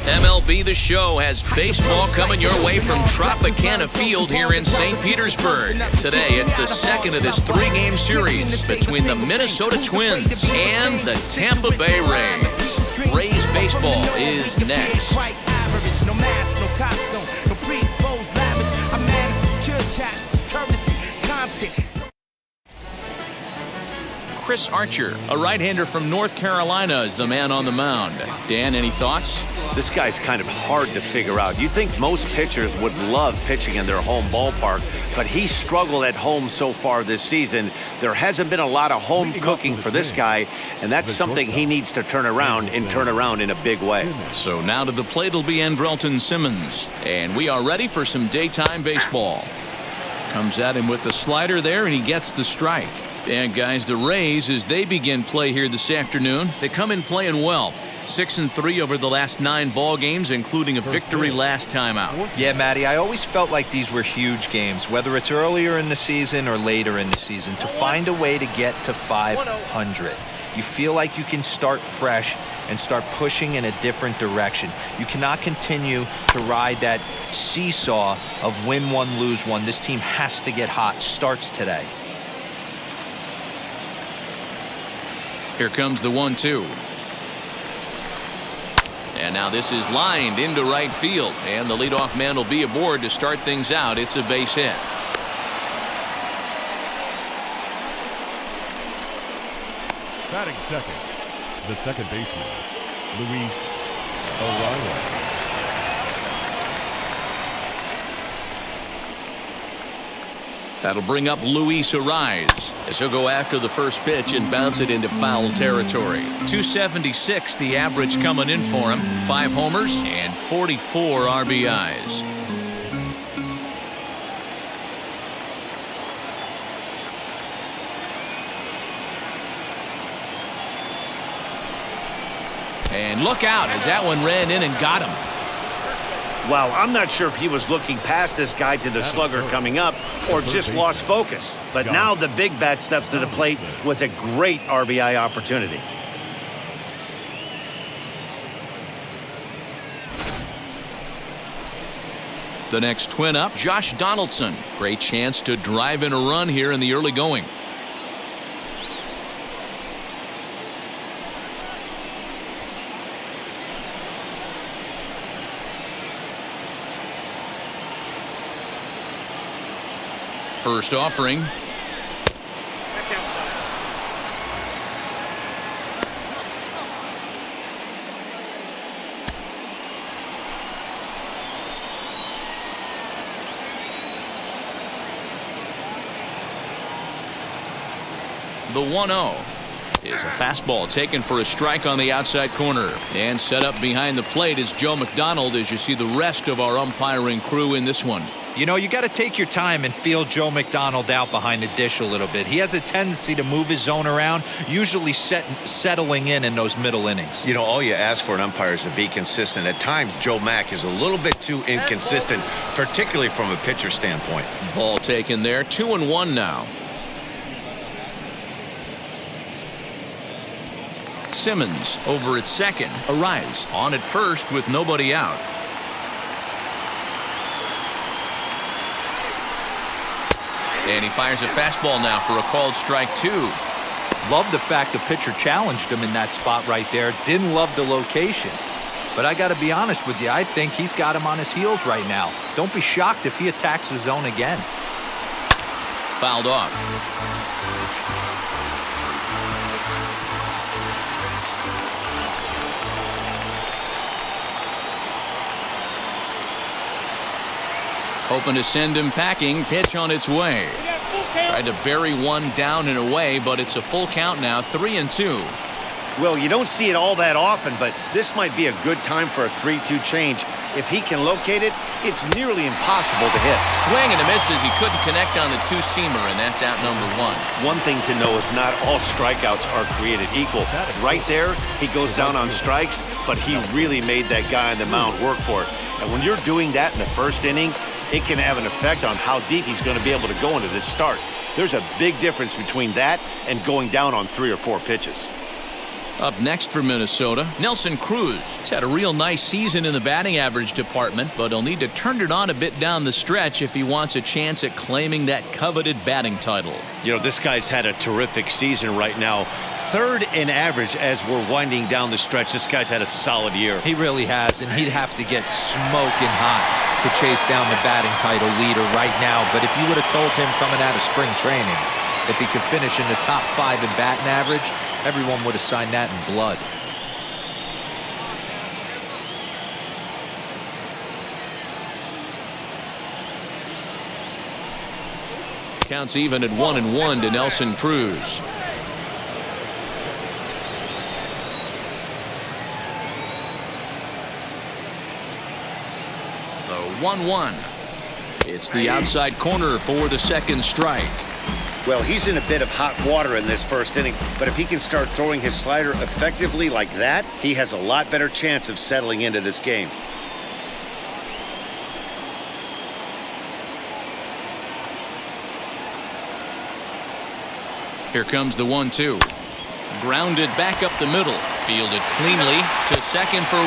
MLB The Show has baseball coming your way from Tropicana Field here in St. Petersburg. Today, it's the second of this three-game series between the Minnesota Twins and the Tampa Bay Rays. Rays baseball is next. No mask, no costume, no pre-exposed lavish. I'm mad as the kid cats, courtesy, constant. Chris Archer, a right-hander from North Carolina, is the man on the mound. Dan, any thoughts? This guy's kind of hard to figure out. You'd think most pitchers would love pitching in their home ballpark, but he struggled at home so far this season. There hasn't been a lot of home cooking for this guy, and that's something he needs to turn around in a big way. So now to the plate will be Andrelton Simmons, and we are ready for some daytime baseball. Comes at him with the slider there, and he gets the strike. And guys, the Rays, as they begin play here this afternoon, they come in playing well. 6-3 over the last 9 ball games, including a victory last time out. Yeah, Matty, I always felt like these were huge games, whether it's earlier in the season or later in the season, to find a way to get to 500. You feel like you can start fresh and start pushing in a different direction. You cannot continue to ride that seesaw of win one, lose one. This team has to get hot. Starts today. Here comes the 1-2. And now this is lined into right field, and the leadoff man will be aboard to start things out. It's a base hit. Batting second, the second baseman, Luis Arraez. That'll bring up Luis Arraez as he'll go after the first pitch and bounce it into foul territory. 276 the average coming in for him. 5 homers and 44 RBIs. And look out as that one ran in and got him. Wow, I'm not sure if he was looking past this guy to the slugger coming up or just lost focus. But now the big bat steps to the plate with a great RBI opportunity. The next twin up, Josh Donaldson. Great chance to drive in a run here in the early going. First offering. The 1-0 is a fastball taken for a strike on the outside corner. And set up behind the plate is Joe McDonald as you see the rest of our umpiring crew in this one. You know, you got to take your time and feel Joe McDonald out behind the dish a little bit. He has a tendency to move his zone around, usually settling in those middle innings. You know, all you ask for an umpire is to be consistent. At times, Joe Mack is a little bit too inconsistent, particularly from a pitcher standpoint. Ball taken there. 2-1 now. Simmons over at second. Arraez on at first with nobody out. And he fires a fastball now for a called strike 2. Love the fact the pitcher challenged him in that spot right there. Didn't love the location. But I got to be honest with you, I think he's got him on his heels right now. Don't be shocked if he attacks the zone again. Fouled off. Hoping to send him packing. Pitch on its way. Tried to bury one down and away, but it's a full count now. 3-2. Well, you don't see it all that often, but this might be a good time for a 3-2 change. If he can locate it, it's nearly impossible to hit. Swing and a miss as he couldn't connect on the two-seamer, and that's out number 1. One thing to know is not all strikeouts are created equal. Right there, he goes down on strikes, but he really made that guy on the mound work for it. And when you're doing that in the first inning, it can have an effect on how deep he's going to be able to go into this start. There's a big difference between that and going down on 3 or 4 pitches. Up next for Minnesota, Nelson Cruz. He's had a real nice season in the batting average department, but he'll need to turn it on a bit down the stretch if he wants a chance at claiming that coveted batting title. You know, this guy's had a terrific season right now. Third in average as we're winding down the stretch. This guy's had a solid year. He really has, and he'd have to get smoking hot to chase down the batting title leader right now. But if you would have told him coming out of spring training, if he could finish in the top 5 in batting average, everyone would have signed that in blood. Counts even at 1-1 to Nelson Cruz. The 1-1. It's the outside corner for the second strike. Well, he's in a bit of hot water in this first inning, but if he can start throwing his slider effectively like that, he has a lot better chance of settling into this game. Here comes the 1-2. Grounded back up the middle. Fielded cleanly to second for 1.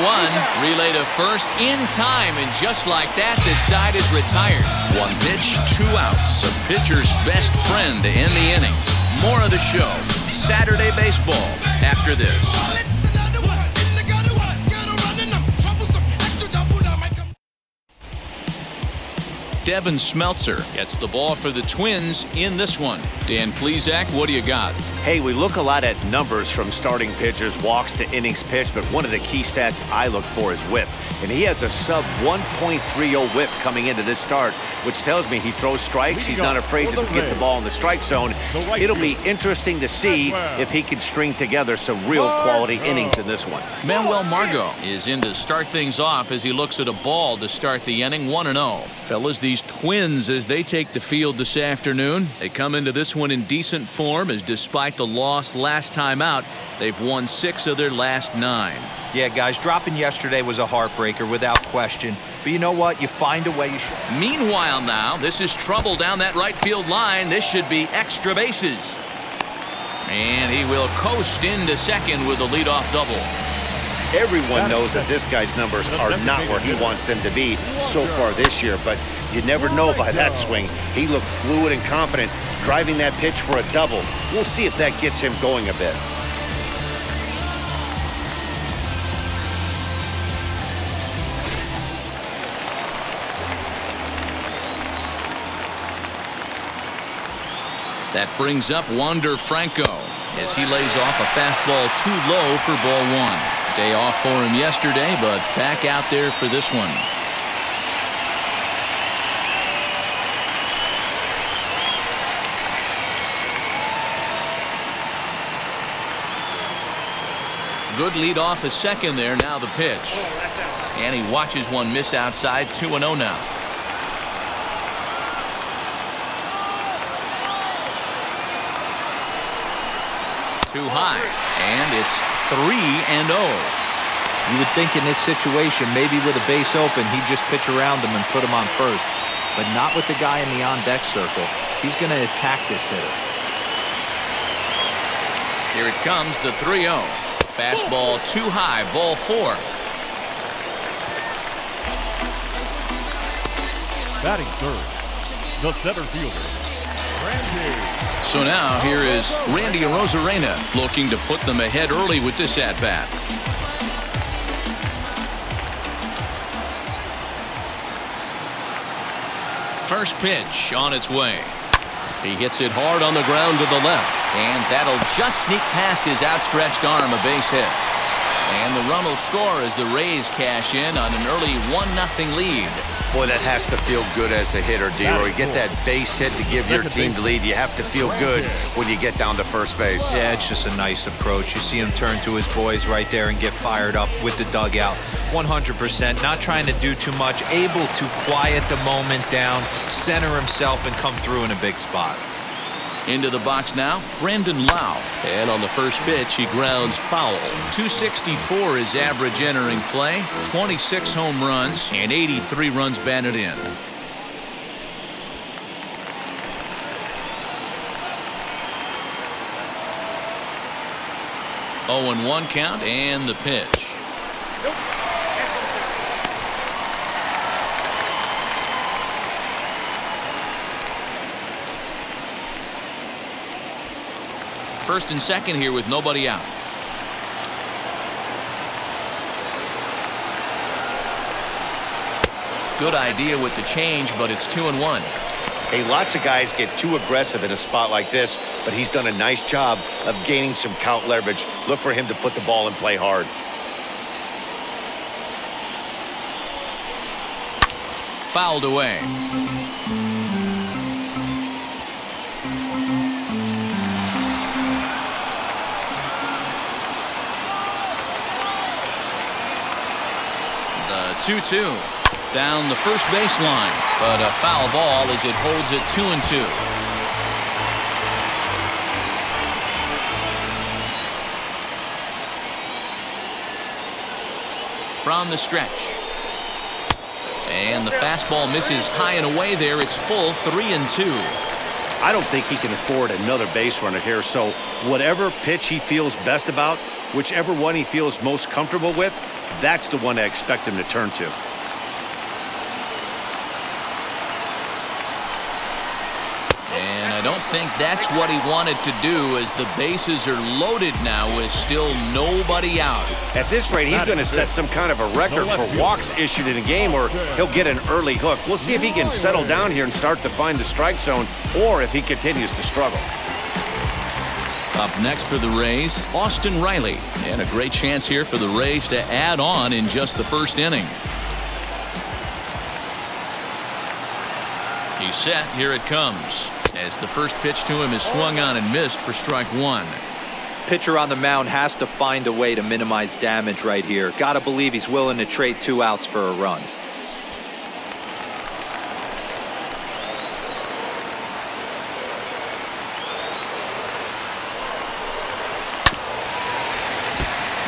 Relay to first in time, and just like that, this side is retired. 1 pitch, 2 outs. A pitcher's best friend to end the inning. More of the show. Saturday baseball after this. Devin Smeltzer gets the ball for the Twins in this one. Dan Plesac, what do you got? Hey, we look a lot at numbers from starting pitchers, walks to innings pitched, but one of the key stats I look for is whip. And he has a sub 1.30 whip coming into this start, which tells me he throws strikes. He's not afraid to get the ball in the strike zone. It'll be interesting to see if he can string together some real quality innings in this one. Manuel Margot is in to start things off as he looks at a ball to start the inning. 1-0. Fellas, these Twins, as they take the field this afternoon, they come into this one in decent form, as despite the loss last time out, they've won 6 of their last 9. Yeah, guys, dropping yesterday was a heartbreaker without question. But you know what? You find a way. Meanwhile now, this is trouble down that right field line. This should be extra bases. And he will coast into second with a leadoff double. Everyone knows that this guy's numbers are not where he wants them to be so far this year, but you never know by that swing. He looked fluid and confident, driving that pitch for a double. We'll see if that gets him going a bit. That brings up Wander Franco as he lays off a fastball too low for ball 1. Day off for him yesterday, but back out there for this one. Good lead off a second there. Now the pitch. And he watches one miss outside. 2-0 now. Too high. And it's 3-0. You would think in this situation, maybe with a base open, he'd just pitch around him and put him on first. But not with the guy in the on-deck circle. He's going to attack this hitter. Here it comes, the 3-0. Fastball too high, ball 4. Batting third, the center fielder, Randy. So now here is Randy Arozarena looking to put them ahead early with this at-bat. First pitch on its way. He hits it hard on the ground to the left, and that'll just sneak past his outstretched arm, a base hit. And the run will score as the Rays cash in on an early 1-0 lead. Boy, that has to feel good as a hitter, D-Roy. You get that base hit to give your team the lead. You have to feel good when you get down to first base. Yeah, it's just a nice approach. You see him turn to his boys right there and get fired up with the dugout. 100%, not trying to do too much, able to quiet the moment down, center himself, and come through in a big spot. Into the box now, Brandon Lau. And on the first pitch, he grounds foul. 264 is average entering play, 26 home runs, and 83 runs batted in. 0-1 count and the pitch. First and second here with nobody out. Good idea with the change, but it's 2-1. Hey, lots of guys get too aggressive in a spot like this, but he's done a nice job of gaining some count leverage. Look for him to put the ball and play hard. Fouled away. The 2-2. Down the first baseline, but a foul ball as it holds it 2-2. From the stretch. And the fastball misses high and away there. It's full 3-2. I don't think he can afford another base runner here, so whatever pitch he feels best about, whichever one he feels most comfortable with, that's the one I expect him to turn to. I don't think that's what he wanted to do, as the bases are loaded now with still nobody out. At this rate, he's going to set some kind of a record for walks issued in a game, or he'll get an early hook. We'll see if he can settle down here and start to find the strike zone, or if he continues to struggle. Up next for the Rays, Austin Riley. And a great chance here for the Rays to add on in just the first inning. He's set. Here it comes. As the first pitch to him is swung on and missed for strike one. Pitcher on the mound has to find a way to minimize damage right here. Got to believe he's willing to trade 2 outs for a run.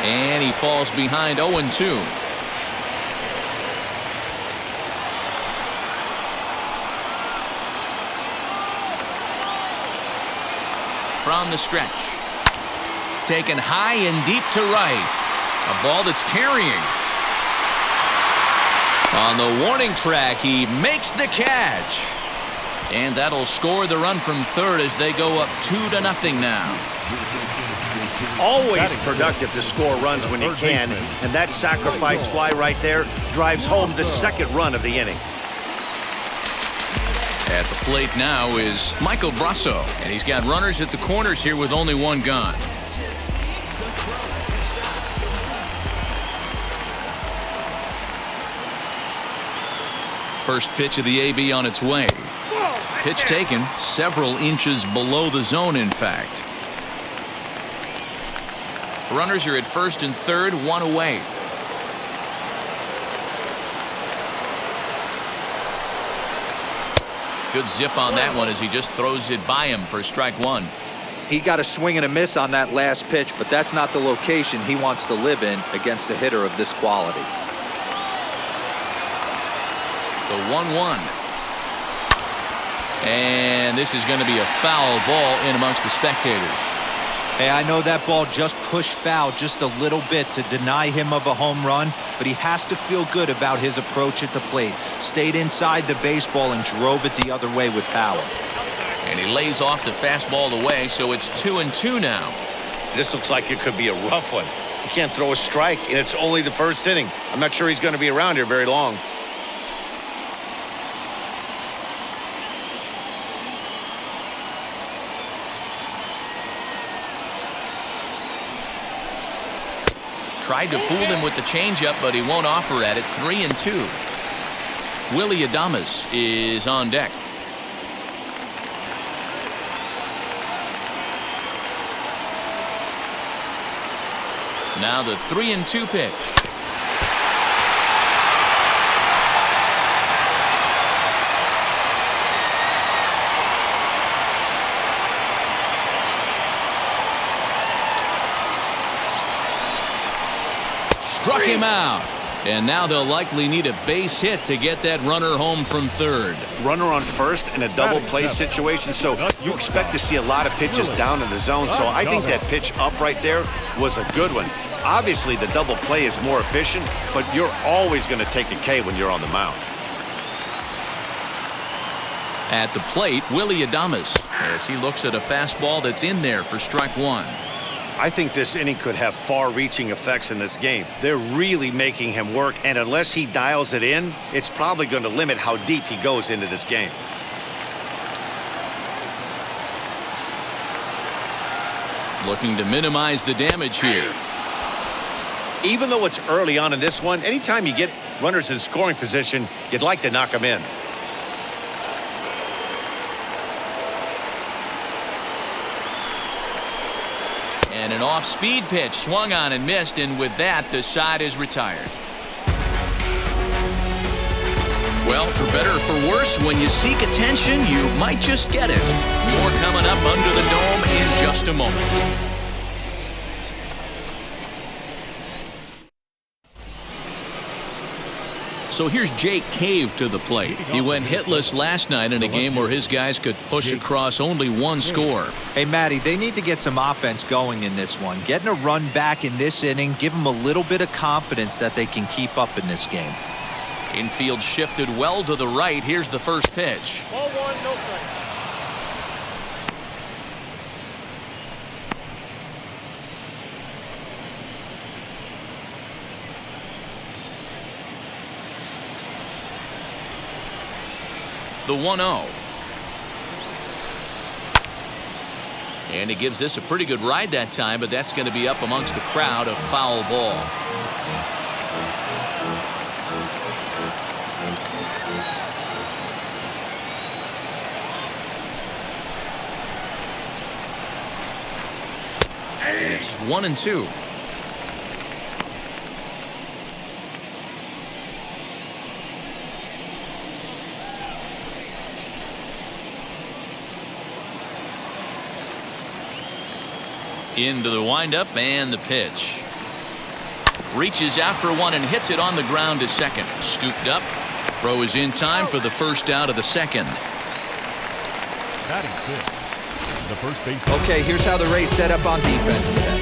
And he falls behind 0-2. From the stretch. Taken high and deep to right. A ball that's carrying. On the warning track, he makes the catch. And that'll score the run from third as they go up 2-0 now. Always productive to score runs when you can, and that sacrifice fly right there drives home the second run of the inning. At the plate now is Michael Brasso, and he's got runners at the corners here with only one gone. First pitch of the AB on its way. Pitch taken several inches below the zone, in fact. Runners are at first and third, 1 away. Good zip on that one as he just throws it by him for strike one. He got a swing and a miss on that last pitch, but that's not the location he wants to live in against a hitter of this quality. The 1-1. And this is going to be a foul ball in amongst the spectators. Hey, I know that ball just pushed foul just a little bit to deny him of a home run, but he has to feel good about his approach at the plate. Stayed inside the baseball and drove it the other way with power. And he lays off the fastball away, so it's 2-2 now. This looks like it could be a rough one. He can't throw a strike, and it's only the first inning. I'm not sure he's going to be around here very long. Tried to fool him with the changeup, but he won't offer at it. 3-2. Willie Adames is on deck. Now the 3-2 pitch. Struck him out. And now they'll likely need a base hit to get that runner home from third. Runner on first in a double play situation, so you expect to see a lot of pitches down in the zone. So I think that pitch up right there was a good one. Obviously, the double play is more efficient, but you're always going to take a K when you're on the mound. At the plate, Willie Adames, as he looks at a fastball that's in there for strike one. I think this inning could have far-reaching effects in this game. They're really making him work, and unless he dials it in, it's probably going to limit how deep he goes into this game. Looking to minimize the damage here. Even though it's early on in this one, anytime you get runners in scoring position, you'd like to knock them in. And an off-speed pitch swung on and missed, and with that, the side is retired. Well, for better or for worse, when you seek attention, you might just get it. More coming up under the dome in just a moment. So here's Jake Cave to the plate. He went hitless last night in a game where his guys could push across only one score. Hey, Matty, they need to get some offense going in this one. Getting a run back in this inning, give them a little bit of confidence that they can keep up in this game. Infield shifted well to the right. Here's the first pitch. Ball one, no strike. The 1-0. And he gives this a pretty good ride that time, but that's going to be up amongst the crowd, a foul ball. And it's 1-2. Into the windup and the pitch. Reaches out for one and hits it on the ground to second. Scooped up. Throw is in time for the first out of the second. Batting fifth, the first base. Okay, here's how the Rays set up on defense today.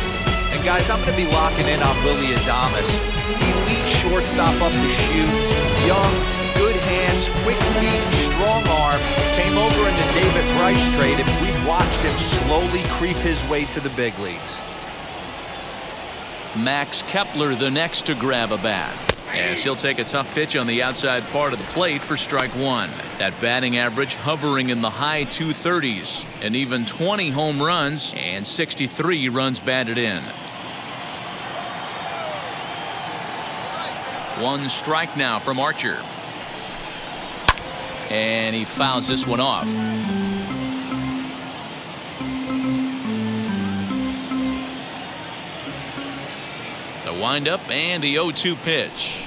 And guys, I'm going to be locking in on Willie Adames. Elite shortstop up the chute. Young, good hands, quick feet, strong arm. Came over in the David Price trade, and we watched him slowly creep his way to the big leagues. Max Kepler the next to grab a bat. As he'll take a tough pitch on the outside part of the plate for strike one. That batting average hovering in the high 230s. And even 20 home runs and 63 runs batted in. One strike now from Archer. And he fouls this one off. The windup and the 0-2 pitch.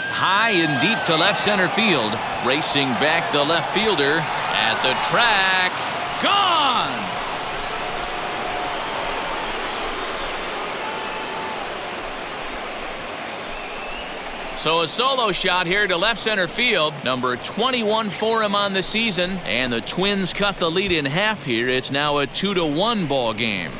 High and deep to left center field. Racing back the left fielder at the track. Gone! So a solo shot here to left center field. Number 21 for him on the season. And the Twins cut the lead in half here. It's now a 2-1 ball game.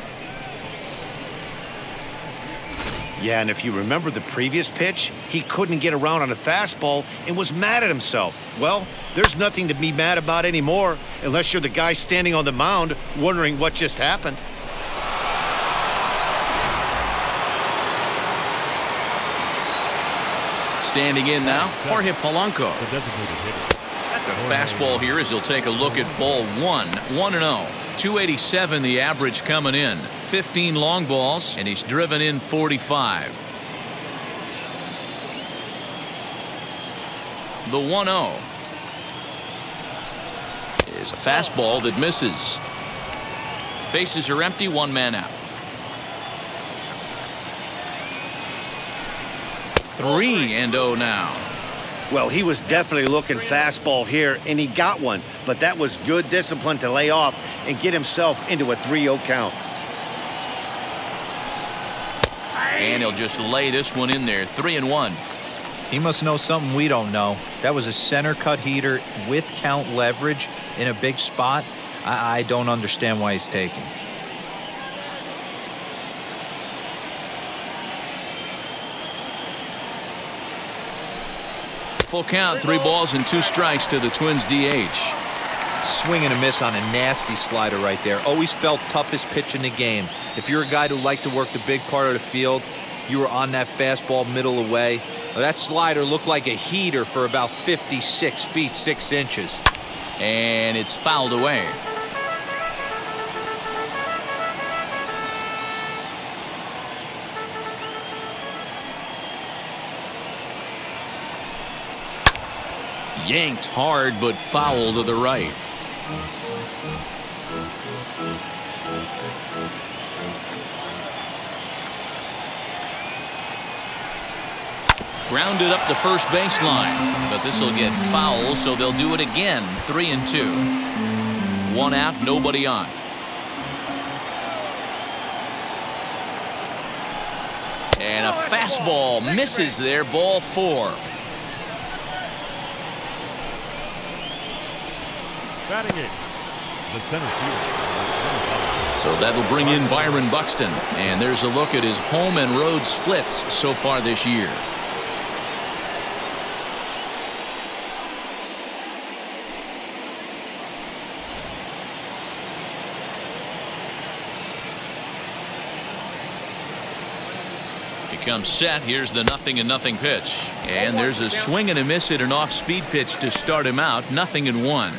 Yeah, and if you remember the previous pitch, he couldn't get around on a fastball and was mad at himself. Well, there's nothing to be mad about anymore unless you're the guy standing on the mound wondering what just happened. Standing in now, Jorge Polanco. The designated hitter. The fastball here as he'll take a look at ball one. 1-0. 287 the average coming in. 15 long balls, and he's driven in 45. The 1-0 is a fastball that misses. Bases are empty, one man out. 3-0 now. Well, he was definitely looking fastball here, and he got one. But that was good discipline to lay off and get himself into a 3-0 count. And he'll just lay this one in there. 3-1. He must know something we don't know. That was a center cut heater with count leverage in a big spot. I don't understand why he's taking. Full count, 3 balls and 2 strikes to the Twins DH. Swing and a miss on a nasty slider right there. Always felt toughest pitch in the game. If you're a guy who liked to work the big part of the field, you were on that fastball middle away. That slider looked like a heater for about 56 feet 6 inches. And it's fouled away. Yanked hard, but foul to the right. Grounded up the first baseline, but this will get foul, so they'll do it again. 3-2. 1 out, nobody on. And a fastball misses there, ball 4. Batting it, the center fielder. So that'll bring in Byron Buxton. And there's a look at his home and road splits so far this year. He comes set. Here's the 0-0 pitch. And there's a swing and a miss at an off-speed pitch to start him out. 0-1.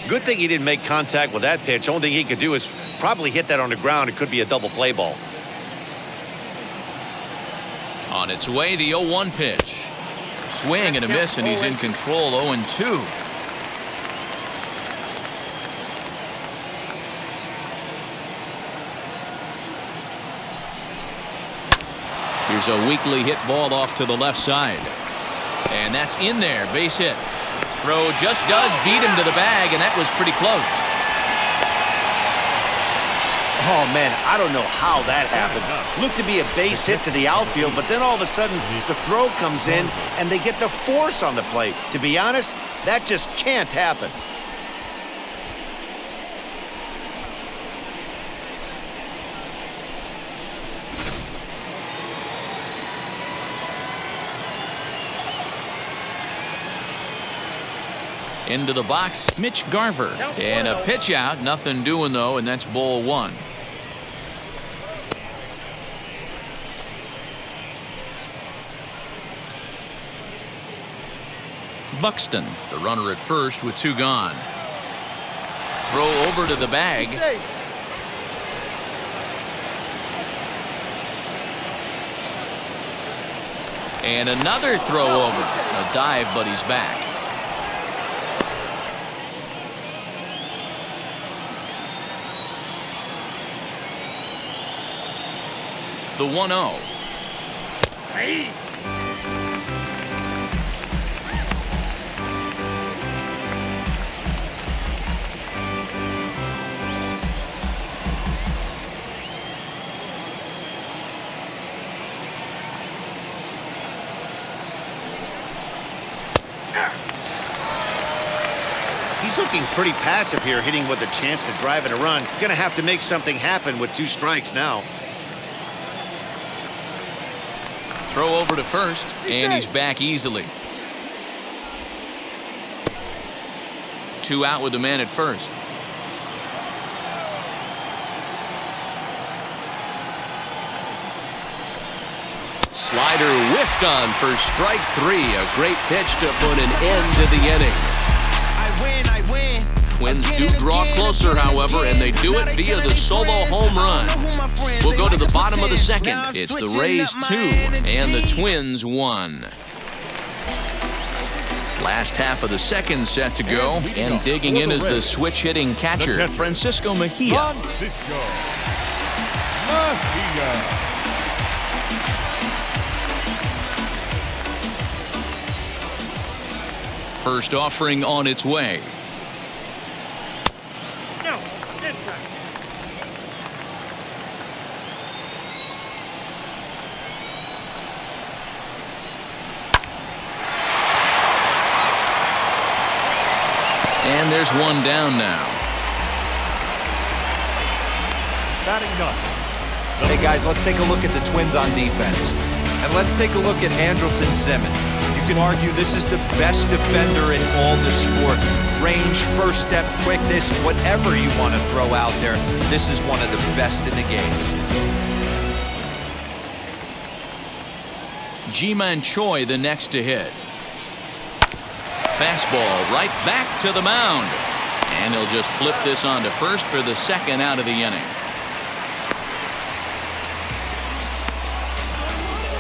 Good thing he didn't make contact with that pitch. Only thing he could do is probably hit that on the ground. It could be a double play ball. On its way, the 0-1 pitch. Swing and a miss, and he's in control. 0-2. Here's a weakly hit ball off to the left side. And that's in there. Base hit. Throw just does beat him to the bag, and that was pretty close. Oh, man, I don't know how that happened. Looked to be a base hit to the outfield, but then all of a sudden the throw comes in, and they get the force on the plate. To be honest, that just can't happen. Into the box, Mitch Garver. And a pitch out. Nothing doing, though, and that's ball 1. Buxton, the runner at first with 2 gone. Throw over to the bag. And another throw over. A dive, but he's back. The 1-0. He's looking pretty passive here, hitting with a chance to drive in a run. Gonna have to make something happen with 2 strikes now. Throw over to first, and he's back easily. 2 out with the man at first. Slider whiffed on for strike 3. A great pitch to put an end to the inning. Twins do draw closer, however, and they do it via the solo home run. We'll go to the bottom of the second. It's the Rays 2 and the Twins 1. Last half of the second set to go, and digging in is the switch-hitting catcher, Francisco Mejia. First offering on its way. And there's one down now. Batting ninth. Hey guys, let's take a look at the Twins on defense. And let's take a look at Andrelton Simmons. You can argue this is the best defender in all the sport. Range, first step, quickness, whatever you want to throw out there, this is one of the best in the game. Ji-Man Choi the next to hit. Fastball right back to the mound. And he'll just flip this on to first for the second out of the inning.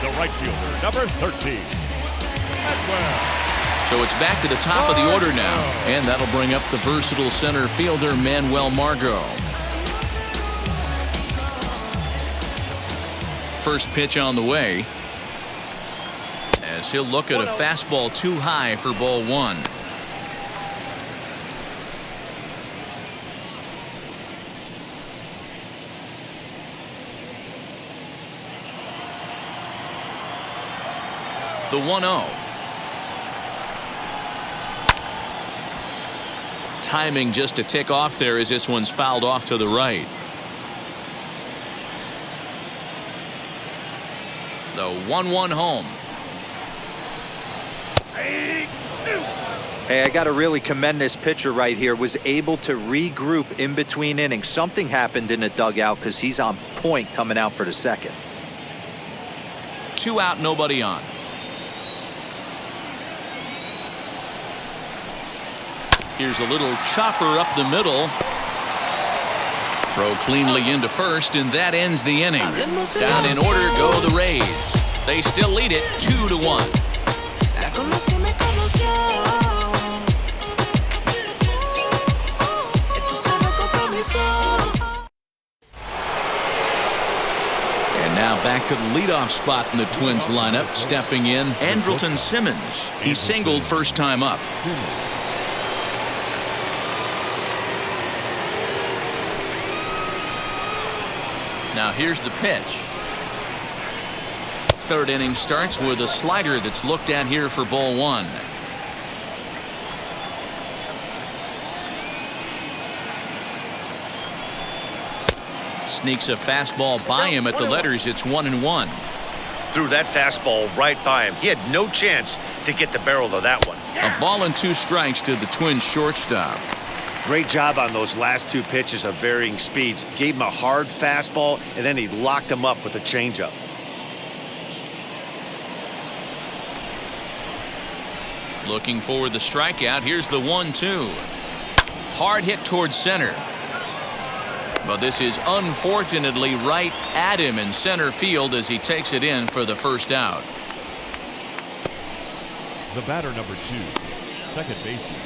The right fielder, number 13. So it's back to the top of the order now. And that'll bring up the versatile center fielder, Manuel Margot. First pitch on the way. As he'll look at a fastball too high for ball one. The 1-0. Timing just a tick off there as this one's fouled off to the right. The 1-1 home. Hey, I got to really commend this pitcher right here. Was able to regroup in between innings. Something happened in the dugout because he's on point coming out for the second. 2 out, nobody on. Here's a little chopper up the middle. Throw cleanly into first, and that ends the inning. Down in order go the Rays. They still lead it 2-1. And now back to the leadoff spot in the Twins lineup. Stepping in, Andrelton Simmons. He singled first time up. Now here's the pitch. Third inning starts with a slider that's looked at here for ball one. Sneaks a fastball by him at the letters. It's 1-1. Threw that fastball right by him. He had no chance to get the barrel of that one. A ball and 2 strikes to the Twins shortstop. Great job on those last 2 pitches of varying speeds. Gave him a hard fastball, and then he locked him up with a changeup. Looking for the strikeout. Here's the 1-2. Hard hit towards center. But this is unfortunately right at him in center field as he takes it in for the first out. The batter, number 2, second baseman,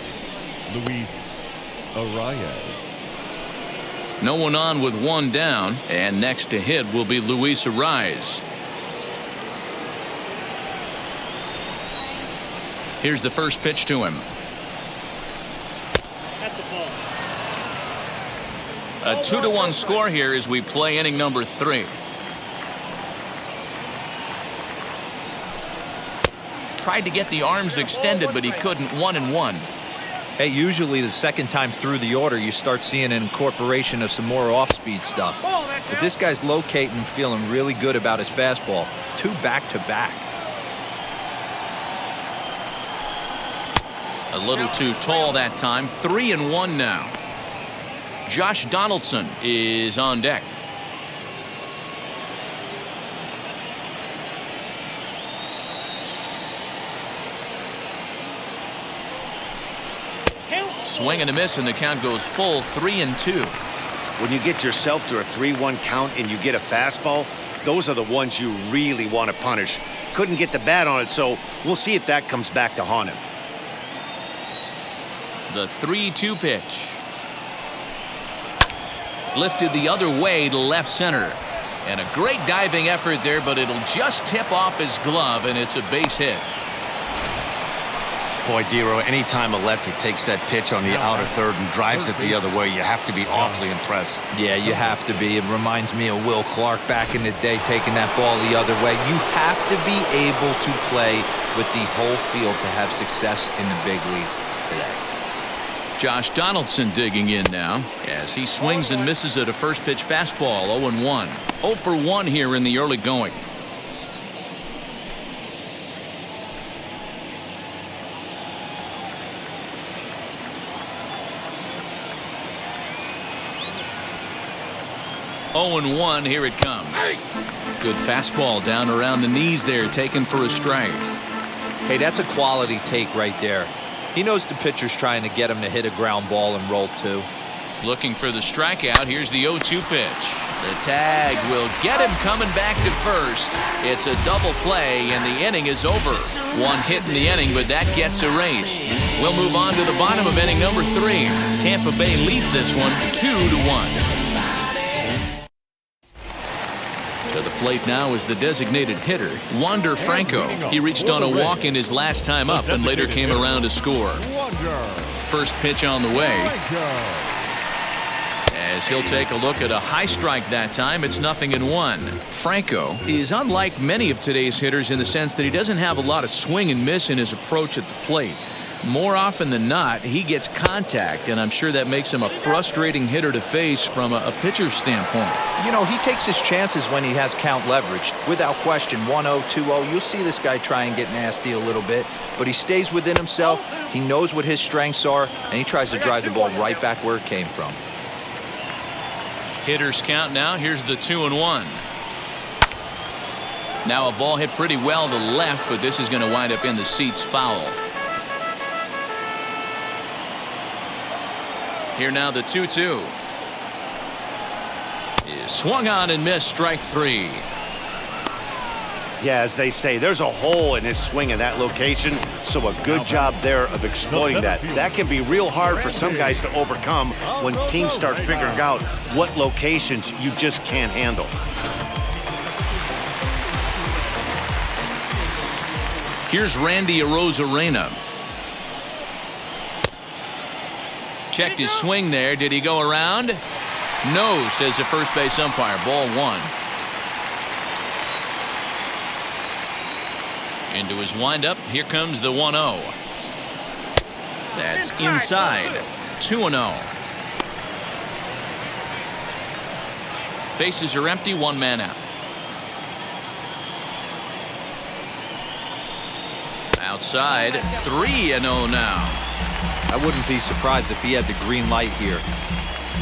Luis Arias. No one on with 1 down, and next to hit will be Luis Arias. Here's the first pitch to him. That's a ball. A 2-1 score here as we play inning number 3. Tried to get the arms extended, but he couldn't. 1-1. Hey, usually the second time through the order, you start seeing an incorporation of some more off-speed stuff. But this guy's locating, feeling really good about his fastball. 2 back-to-back. A little too tall that time. 3-1 now. Josh Donaldson is on deck. Swing and a miss, and the count goes full. 3-2. When you get yourself to a 3-1 count and you get a fastball, those are the ones you really want to punish. Couldn't get the bat on it, so we'll see if that comes back to haunt him. The 3-2 pitch. Lifted the other way to left center. And a great diving effort there, but it'll just tip off his glove, and it's a base hit. Boy, Dero, anytime a lefty takes that pitch on the outer third and drives it the other way, you have to be awfully impressed. Yeah, you have to be. It reminds me of Will Clark back in the day taking that ball the other way. You have to be able to play with the whole field to have success in the big leagues today. Josh Donaldson digging in now as he swings and misses at a first pitch fastball. 0-1. 0 for 1 here in the early going. Oh, and 1. Here it comes. Good fastball down around the knees there, taken for a strike. Hey, that's a quality take right there. He knows the pitcher's trying to get him to hit a ground ball and roll too. Looking for the strikeout. Here's the 0-2 pitch. The tag will get him coming back to first. It's a double play, and the inning is over. 1 hit in the inning, but that gets erased. We'll move on to the bottom of inning number 3. Tampa Bay leads this one 2-1. To the plate now is the designated hitter, Franco. He reached on a walk in his last time up and later came around to score. First pitch on the way. As he'll take a look at a high strike that time, it's 0-1. Franco is unlike many of today's hitters in the sense that he doesn't have a lot of swing and miss in his approach at the plate. More often than not, he gets contact, and I'm sure that makes him a frustrating hitter to face from a pitcher's standpoint. You know, he takes his chances when he has count leveraged. Without question, 1-0, 2-0, you'll see this guy try and get nasty a little bit, but he stays within himself. He knows what his strengths are, and he tries to drive the ball right back where it came from. Hitters count now. Here's the 2-1. Now a ball hit pretty well to the left, but this is going to wind up in the seats foul. Here now the 2-2 is swung on and missed, strike 3. Yeah, as they say, there's a hole in his swing in that location, so a good job there of exploiting that. That can be real hard for some guys to overcome when teams start figuring out what locations you just can't handle. Here's Randy Arozarena. Checked his swing there. Did he go around? No, says the first base umpire. Ball 1. Into his windup. Here comes the 1-0. That's inside. 2-0. Bases are empty. 1 man out. Outside. 3-0 now. I wouldn't be surprised if he had the green light here.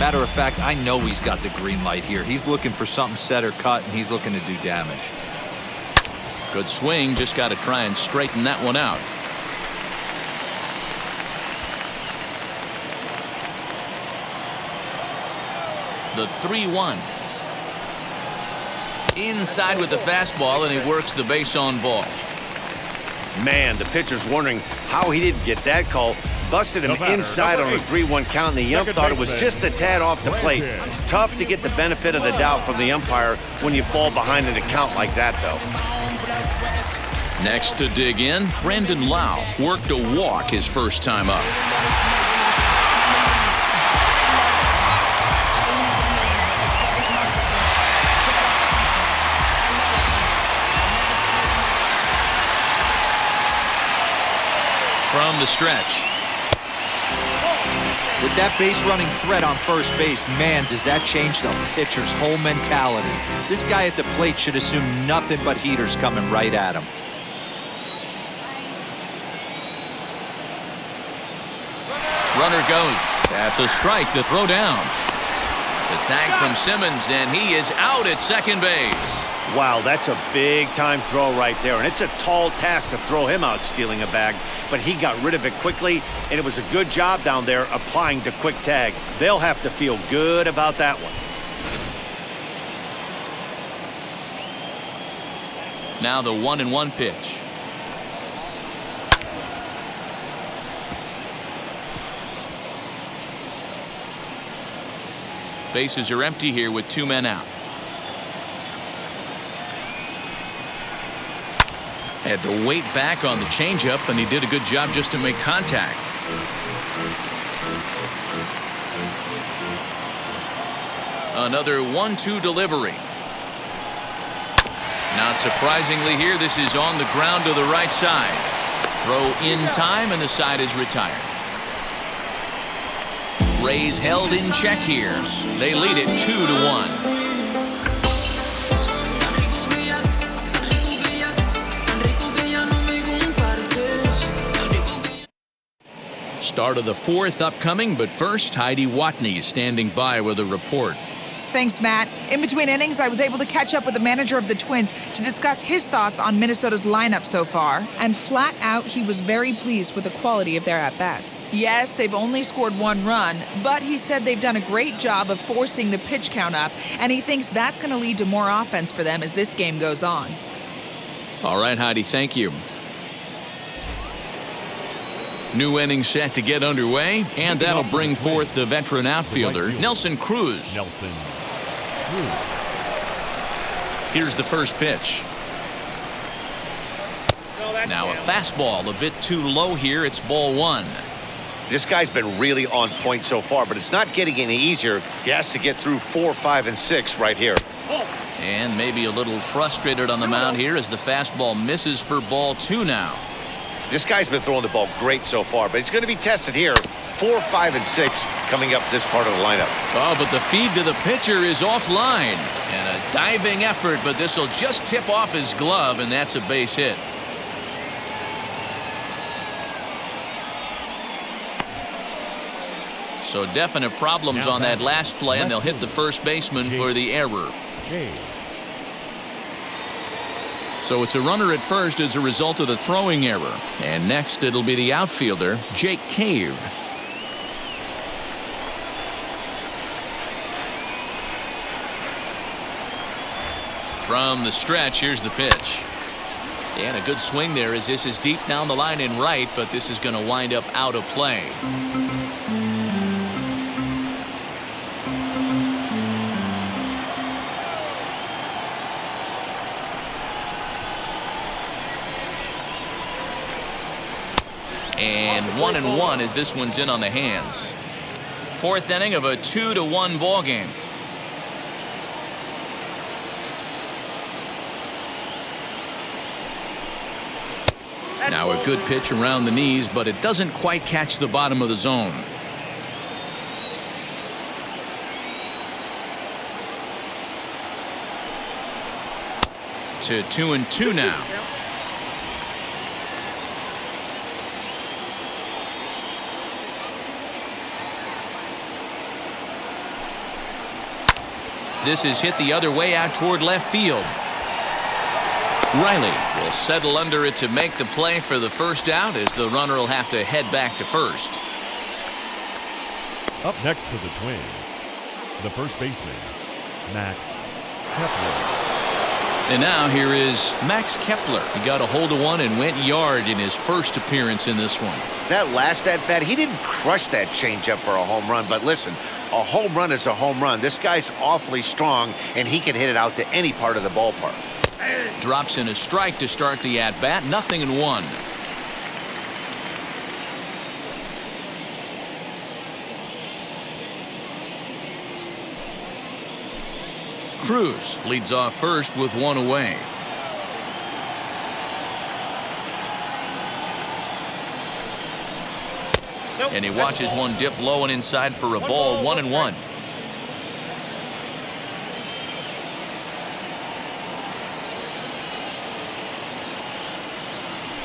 Matter of fact, I know he's got the green light here. He's looking for something set or cut, and he's looking to do damage. Good swing. Just got to try and straighten that one out. The 3-1. Inside with the fastball, and he works the base on ball. Man, the pitcher's wondering how he didn't get that call. Busted him inside on a 3-1 count, and the ump thought it was just a tad off the plate. Tough to get the benefit of the doubt from the umpire when you fall behind in a count like that, though. Next to dig in, Brandon Lau worked a walk his first time up. From the stretch. With that base running threat on first base, man, does that change the pitcher's whole mentality. This guy at the plate should assume nothing but heaters coming right at him. Runner goes. That's a strike to throw down. The tag from Simmons, and he is out at second base. Wow, that's a big-time throw right there, and it's a tall task to throw him out stealing a bag, but he got rid of it quickly, and it was a good job down there applying the quick tag. They'll have to feel good about that one. Now the 1-1 pitch. Bases are empty here with 2 men out. Had to wait back on the changeup, and he did a good job just to make contact. Another 1-2 delivery. Not surprisingly here, this is on the ground to the right side. Throw in time, and the side is retired. Rays held in check here. They lead it 2-1. Start of the fourth upcoming, but first, Heidi Watney is standing by with a report. Thanks, Matt. In between innings, I was able to catch up with the manager of the Twins to discuss his thoughts on Minnesota's lineup so far. And flat out, he was very pleased with the quality of their at-bats. Yes, they've only scored 1 run, but he said they've done a great job of forcing the pitch count up, and he thinks that's going to lead to more offense for them as this game goes on. All right, Heidi, thank you. New inning set to get underway, and that'll bring forth the veteran outfielder, Nelson Cruz. Here's the first pitch. Now a fastball a bit too low here. It's ball 1. This guy's been really on point so far, but it's not getting any easier. He has to get through 4, 5, and 6 right here. And maybe a little frustrated on the mound here as the fastball misses for ball 2 now. This guy's been throwing the ball great so far, but it's going to be tested here. 4, 5, and 6 coming up this part of the lineup. Oh, but the feed to the pitcher is offline. And a diving effort, but this will just tip off his glove, and that's a base hit. So definite problems on that last play, and they'll hit the first baseman for the error. So it's a runner at first as a result of the throwing error. And next it'll be the outfielder, Jake Cave. From the stretch, here's the pitch. And a good swing there as this is deep down the line in right, but this is going to wind up out of play. And 1-1 as this one's in on the hands. Fourth inning of a 2-1 ball game. Now a good pitch around the knees, but it doesn't quite catch the bottom of the zone. To 2-2 now. This is hit the other way out toward left field. Riley will settle under it to make the play for the first out as the runner will have to head back to first. Up next for the Twins, the first baseman, Max Kepler. And now here is Max Kepler. He got a hold of one and went yard in his first appearance in this one. That last at-bat, he didn't crush that changeup for a home run. But listen, a home run is a home run. This guy's awfully strong, and he can hit it out to any part of the ballpark. Drops in a strike to start the at-bat. 0-1. Cruz leads off first with one away. And he watches one dip low and inside for a ball. 1-1.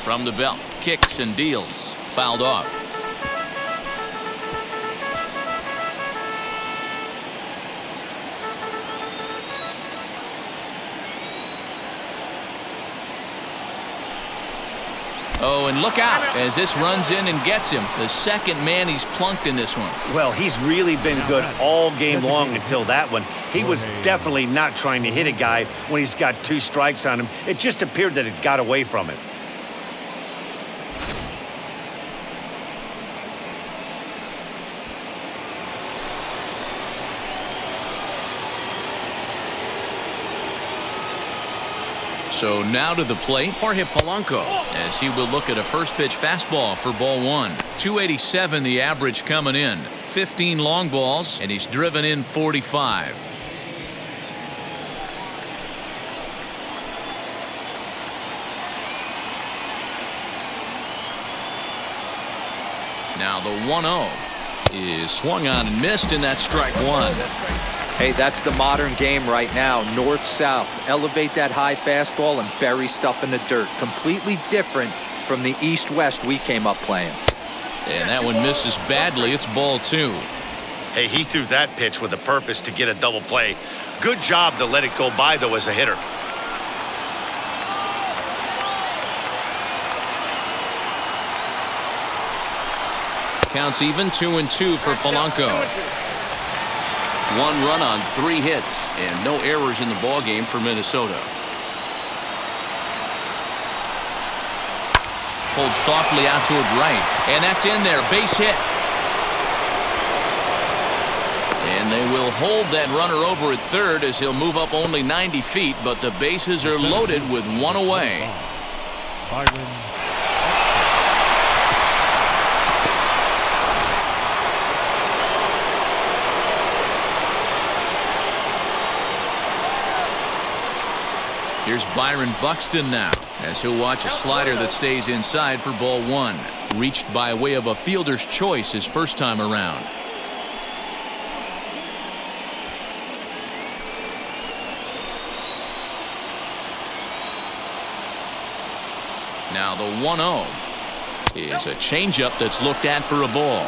From the belt, kicks and deals. Fouled off. Oh, and look out as this runs in and gets him. The second man he's plunked in this one. Well, he's really been good all game long until that one. He was definitely not trying to hit a guy when he's got 2 strikes on him. It just appeared that it got away from him. So now to the plate, Jorge Polanco, as he will look at a first pitch fastball for ball 1. 287 the average coming in. 15 long balls, and he's driven in 45. Now the 1-0. is swung on and missed, and that's strike one. Hey, that's the modern game right now. North-south. Elevate that high fastball and bury stuff in the dirt. Completely different from the east-west we came up playing. And that one misses badly. It's ball two. Hey, he threw that pitch with a purpose to get a double play. Good job to let it go by, though, as a hitter. Counts even, 2-2 for Polanco. 1 run on 3 hits and no errors in the ball game for Minnesota. Pulled softly out toward right, and that's in there. Base hit. And they will hold that runner over at third as he'll move up only 90 feet, but the bases are loaded with 1 away. Byron. Here's Byron Buxton now, as he'll watch a slider that stays inside for ball 1. Reached by way of a fielder's choice his first time around. Now the 1-0 is a changeup that's looked at for a ball.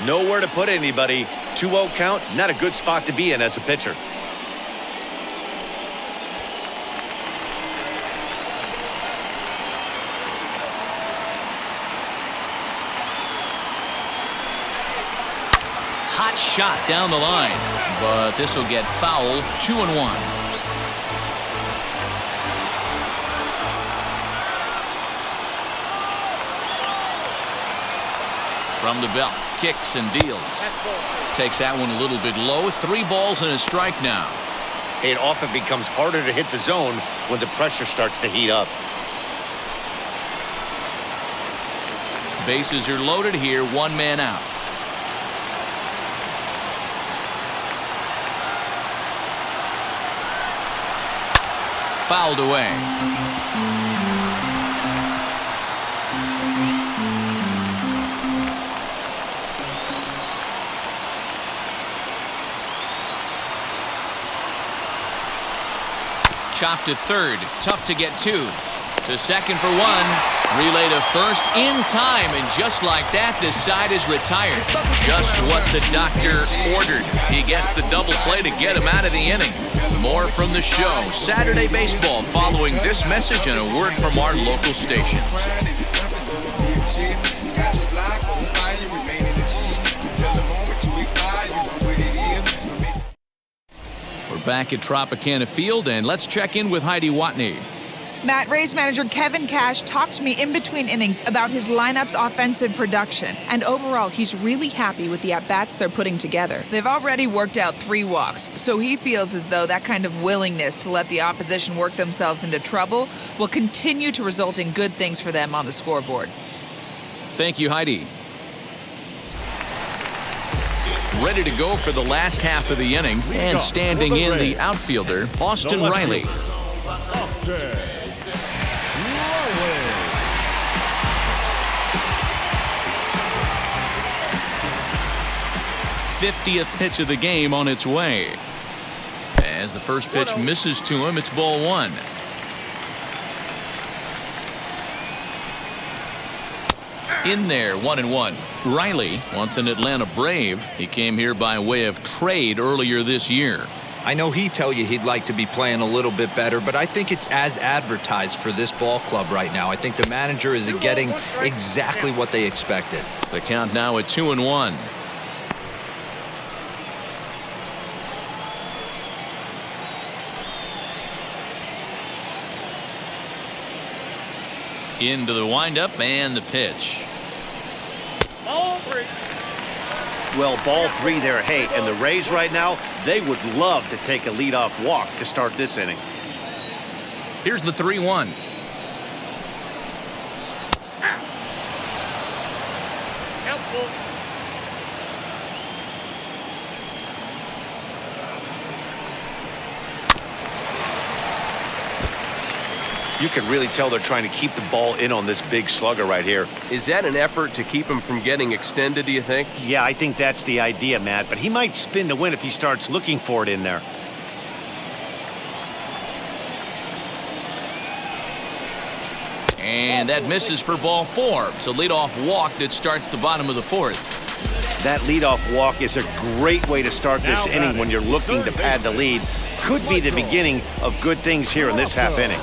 Nowhere to put anybody. 2-0 count, not a good spot to be in as a pitcher. Hot shot down the line, but this will get foul. 2-1. From the belt, kicks and deals. Takes that one a little bit low. 3 balls and a strike now. It often becomes harder to hit the zone when the pressure starts to heat up. Bases are loaded here, 1 man out. Fouled away. Chopped to third. Tough to get to. To second for 1. Relay to first in time, and just like that, this side is retired. Just what the doctor ordered. He gets the double play to get him out of the inning. More from the show. Saturday Baseball following this message and a word from our local stations. We're back at Tropicana Field, and let's check in with Heidi Watney. Matt, Rays manager Kevin Cash talked to me in between innings about his lineup's offensive production. And overall, he's really happy with the at-bats they're putting together. They've already worked out 3 walks, so he feels as though that kind of willingness to let the opposition work themselves into trouble will continue to result in good things for them on the scoreboard. Thank you, Heidi. Ready to go for the last half of the inning, and standing in the outfielder, Austin Riley. 50th pitch of the game on its way. As the first pitch misses to him, it's ball 1. In there, 1-1. Riley, once an Atlanta Brave, he came here by way of trade earlier this year. I know he'd tell you he'd like to be playing a little bit better, but I think it's as advertised for this ball club right now. I think the manager is getting exactly what they expected. The count now at 2-1. Into the windup and the pitch. Well, ball 3 there. Hey, and the Rays right now, they would love to take a leadoff walk to start this inning. Here's the 3-1. You can really tell they're trying to keep the ball in on this big slugger right here. Is that an effort to keep him from getting extended, do you think? Yeah, I think that's the idea, Matt. But he might spin to win if he starts looking for it in there. And that misses for ball 4. It's a leadoff walk that starts the bottom of the 4th. That leadoff walk is a great way to start this inning when you're looking to pad the lead. Could be the beginning of good things here in this half inning.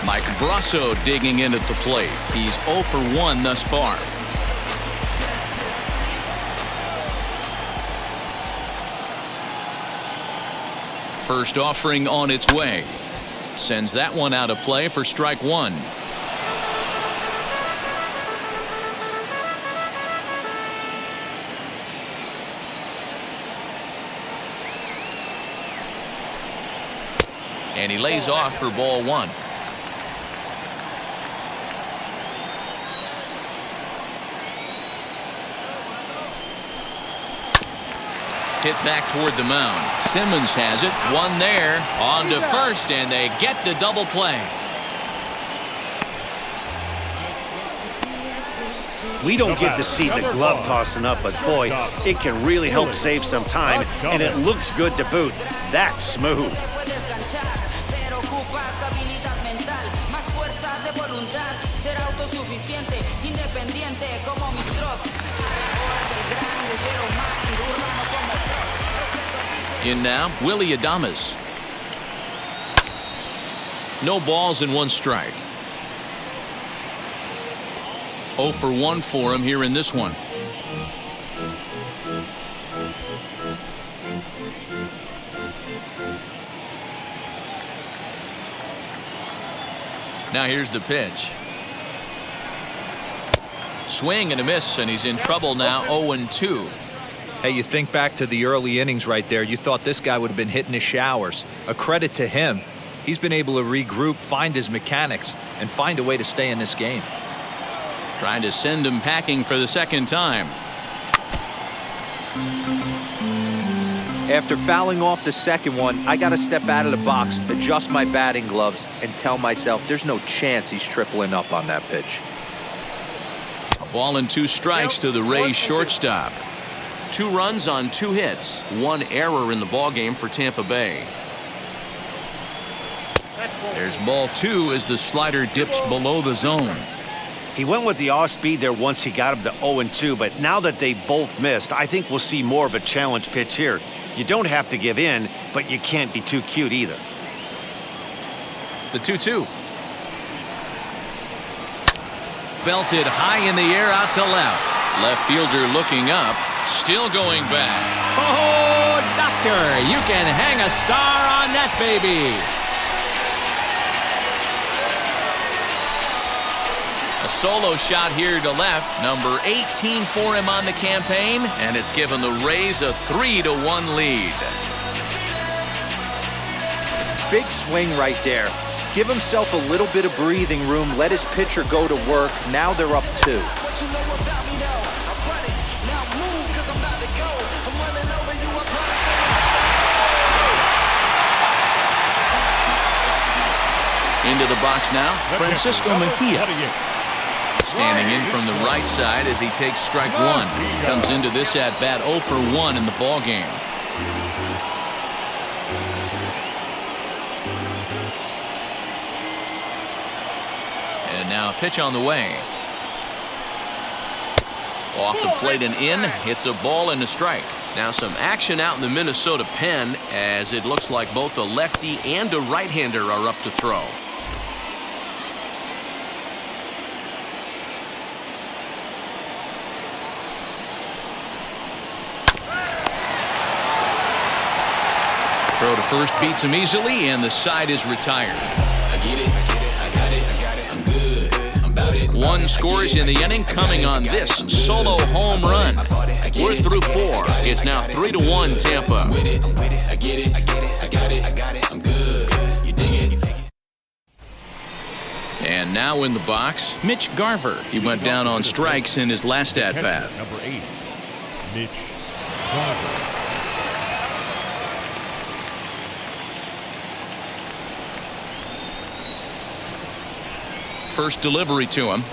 Mike Brasso digging in at the plate. He's 0 for 1 thus far. First offering on its way. Sends that one out of play for strike 1. And he lays off for ball 1. Hit back toward the mound. Simmons has it. One there. On to first, and they get the double play. We don't get to see the glove tossing up, but boy, it can really help save some time, and it looks good to boot. That's smooth. In now, Willie Adames. No balls and 1 strike. 0 for 1 for him here in this one. Now here's the pitch. Swing and a miss, and he's in trouble now. 0-2. Hey, you think back to the early innings right there. You thought this guy would have been hitting his showers. A credit to him. He's been able to regroup, find his mechanics, and find a way to stay in this game. Trying to send him packing for the second time. After fouling off the second one, I got to step out of the box, adjust my batting gloves, and tell myself there's no chance he's tripling up on that pitch. Ball and 2 strikes to the Rays shortstop. 2 runs on 2 hits. 1 error in the ballgame for Tampa Bay. There's ball 2 as the slider dips below the zone. He went with the off speed there once he got him to 0-2, but now that they both missed, I think we'll see more of a challenge pitch here. You don't have to give in, but you can't be too cute either. The 2-2. Belted high in the air out to left. Left fielder looking up. Still going back. Oh, doctor, you can hang a star on that baby. A solo shot here to left. Number 18 for him on the campaign, and it's given the Rays a 3-1 lead. Big swing right there. Give himself a little bit of breathing room. Let his pitcher go to work. Now they're up 2. Into the box now, Francisco Mejia. Standing in from the right side as he takes strike 1. Comes into this at-bat 0 for 1 in the ballgame. And now a pitch on the way. Off the plate and in. Hits a ball and a strike. Now some action out in the Minnesota pen as it looks like both a lefty and a right-hander are up to throw. Throw to first beats him easily, and the side is retired. I get it, I got it, I'm good, I'm about it. 1 scores in the inning, coming on this solo home run. We're through 4. It's now 3-1 Tampa. I get it, I got it, I'm good, you dig it. And now in the box, Mitch Garver. He went down on strikes in his last at-bat. Number 8, Mitch Garver. First delivery to him.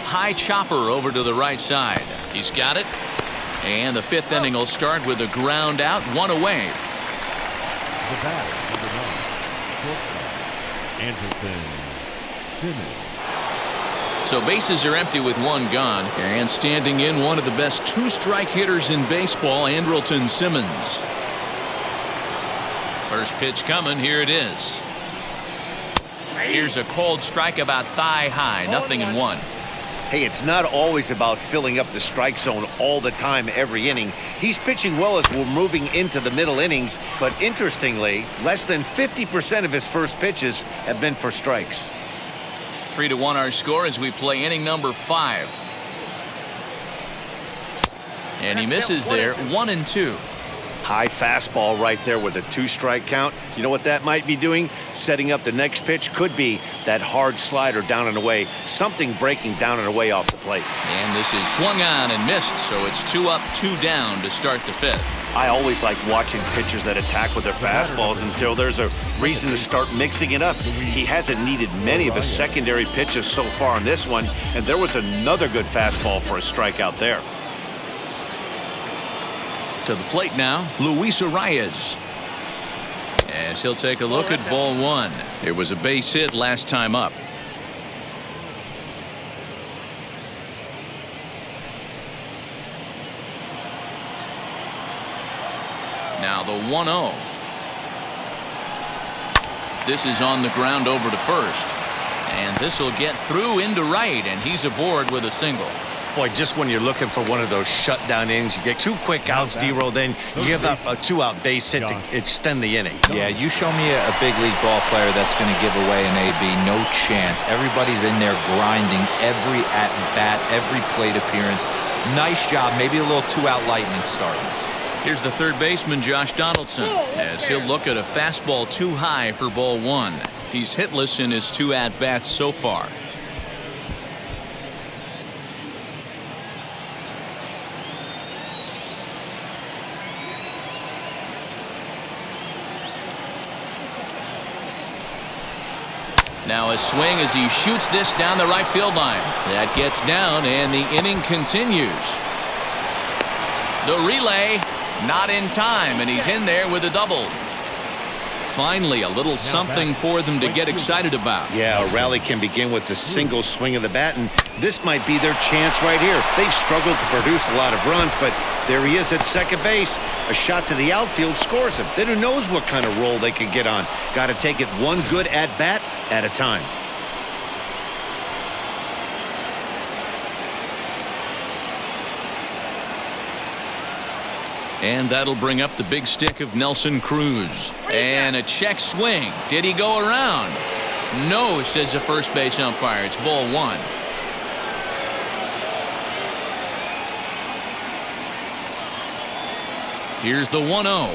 High chopper over to the right side. He's got it. And the fifth inning will start with a ground out, one away. The batter, number 9, shortstop, Anderson Simmons. So bases are empty with one gone. And standing in, one of the best two-strike hitters in baseball, Andrelton Simmons. First pitch coming. Here it is. Here's a cold strike about thigh high. 0-1. Hey, it's not always about filling up the strike zone all the time every inning. He's pitching well as we're moving into the middle innings, but interestingly, less than 50% of his first pitches have been for strikes. 3-1 our score as we play inning number 5. And he misses there. 1-2. High fastball right there with a 2-strike count. You know what that might be doing? Setting up the next pitch. Could be that hard slider down and away. Something breaking down and away off the plate. And this is swung on and missed, so it's 2 up, 2 down to start the 5th. I always like watching pitchers that attack with their fastballs until there's a reason to start mixing it up. He hasn't needed many of his secondary pitches so far in this one, and there was another good fastball for a strikeout there. To the plate now, Luis Arias. As he'll take a look at ball 1. It was a base hit last time up. Now the 1-0. This is on the ground over to first. And this will get through into right, and he's aboard with a single. Boy, just when you're looking for one of those shutdown innings, you get 2 quick outs, D-roll, then you give up a 2-out base hit to extend the inning. Yeah, you show me a big league ball player that's going to give away an AB. No chance. Everybody's in there grinding every at-bat, every plate appearance. Nice job. Maybe a little 2-out lightning start. Here's the third baseman, Josh Donaldson, as he'll look at a fastball too high for ball 1. He's hitless in his 2 at-bats so far. Now a swing as he shoots this down the right field line. That gets down, and the inning continues. The relay, not in time, and he's in there with a double. Finally, a little something for them to get excited about. Yeah, a rally can begin with a single swing of the bat, and this might be their chance right here. They've struggled to produce a lot of runs, but there he is at second base. A shot to the outfield scores him. Then who knows what kind of roll they can get on. Got to take it one good at-bat at a time. And that'll bring up the big stick of Nelson Cruz. And a check swing. Did he go around? No, says the first base umpire. It's ball 1. Here's the 1-0. Well,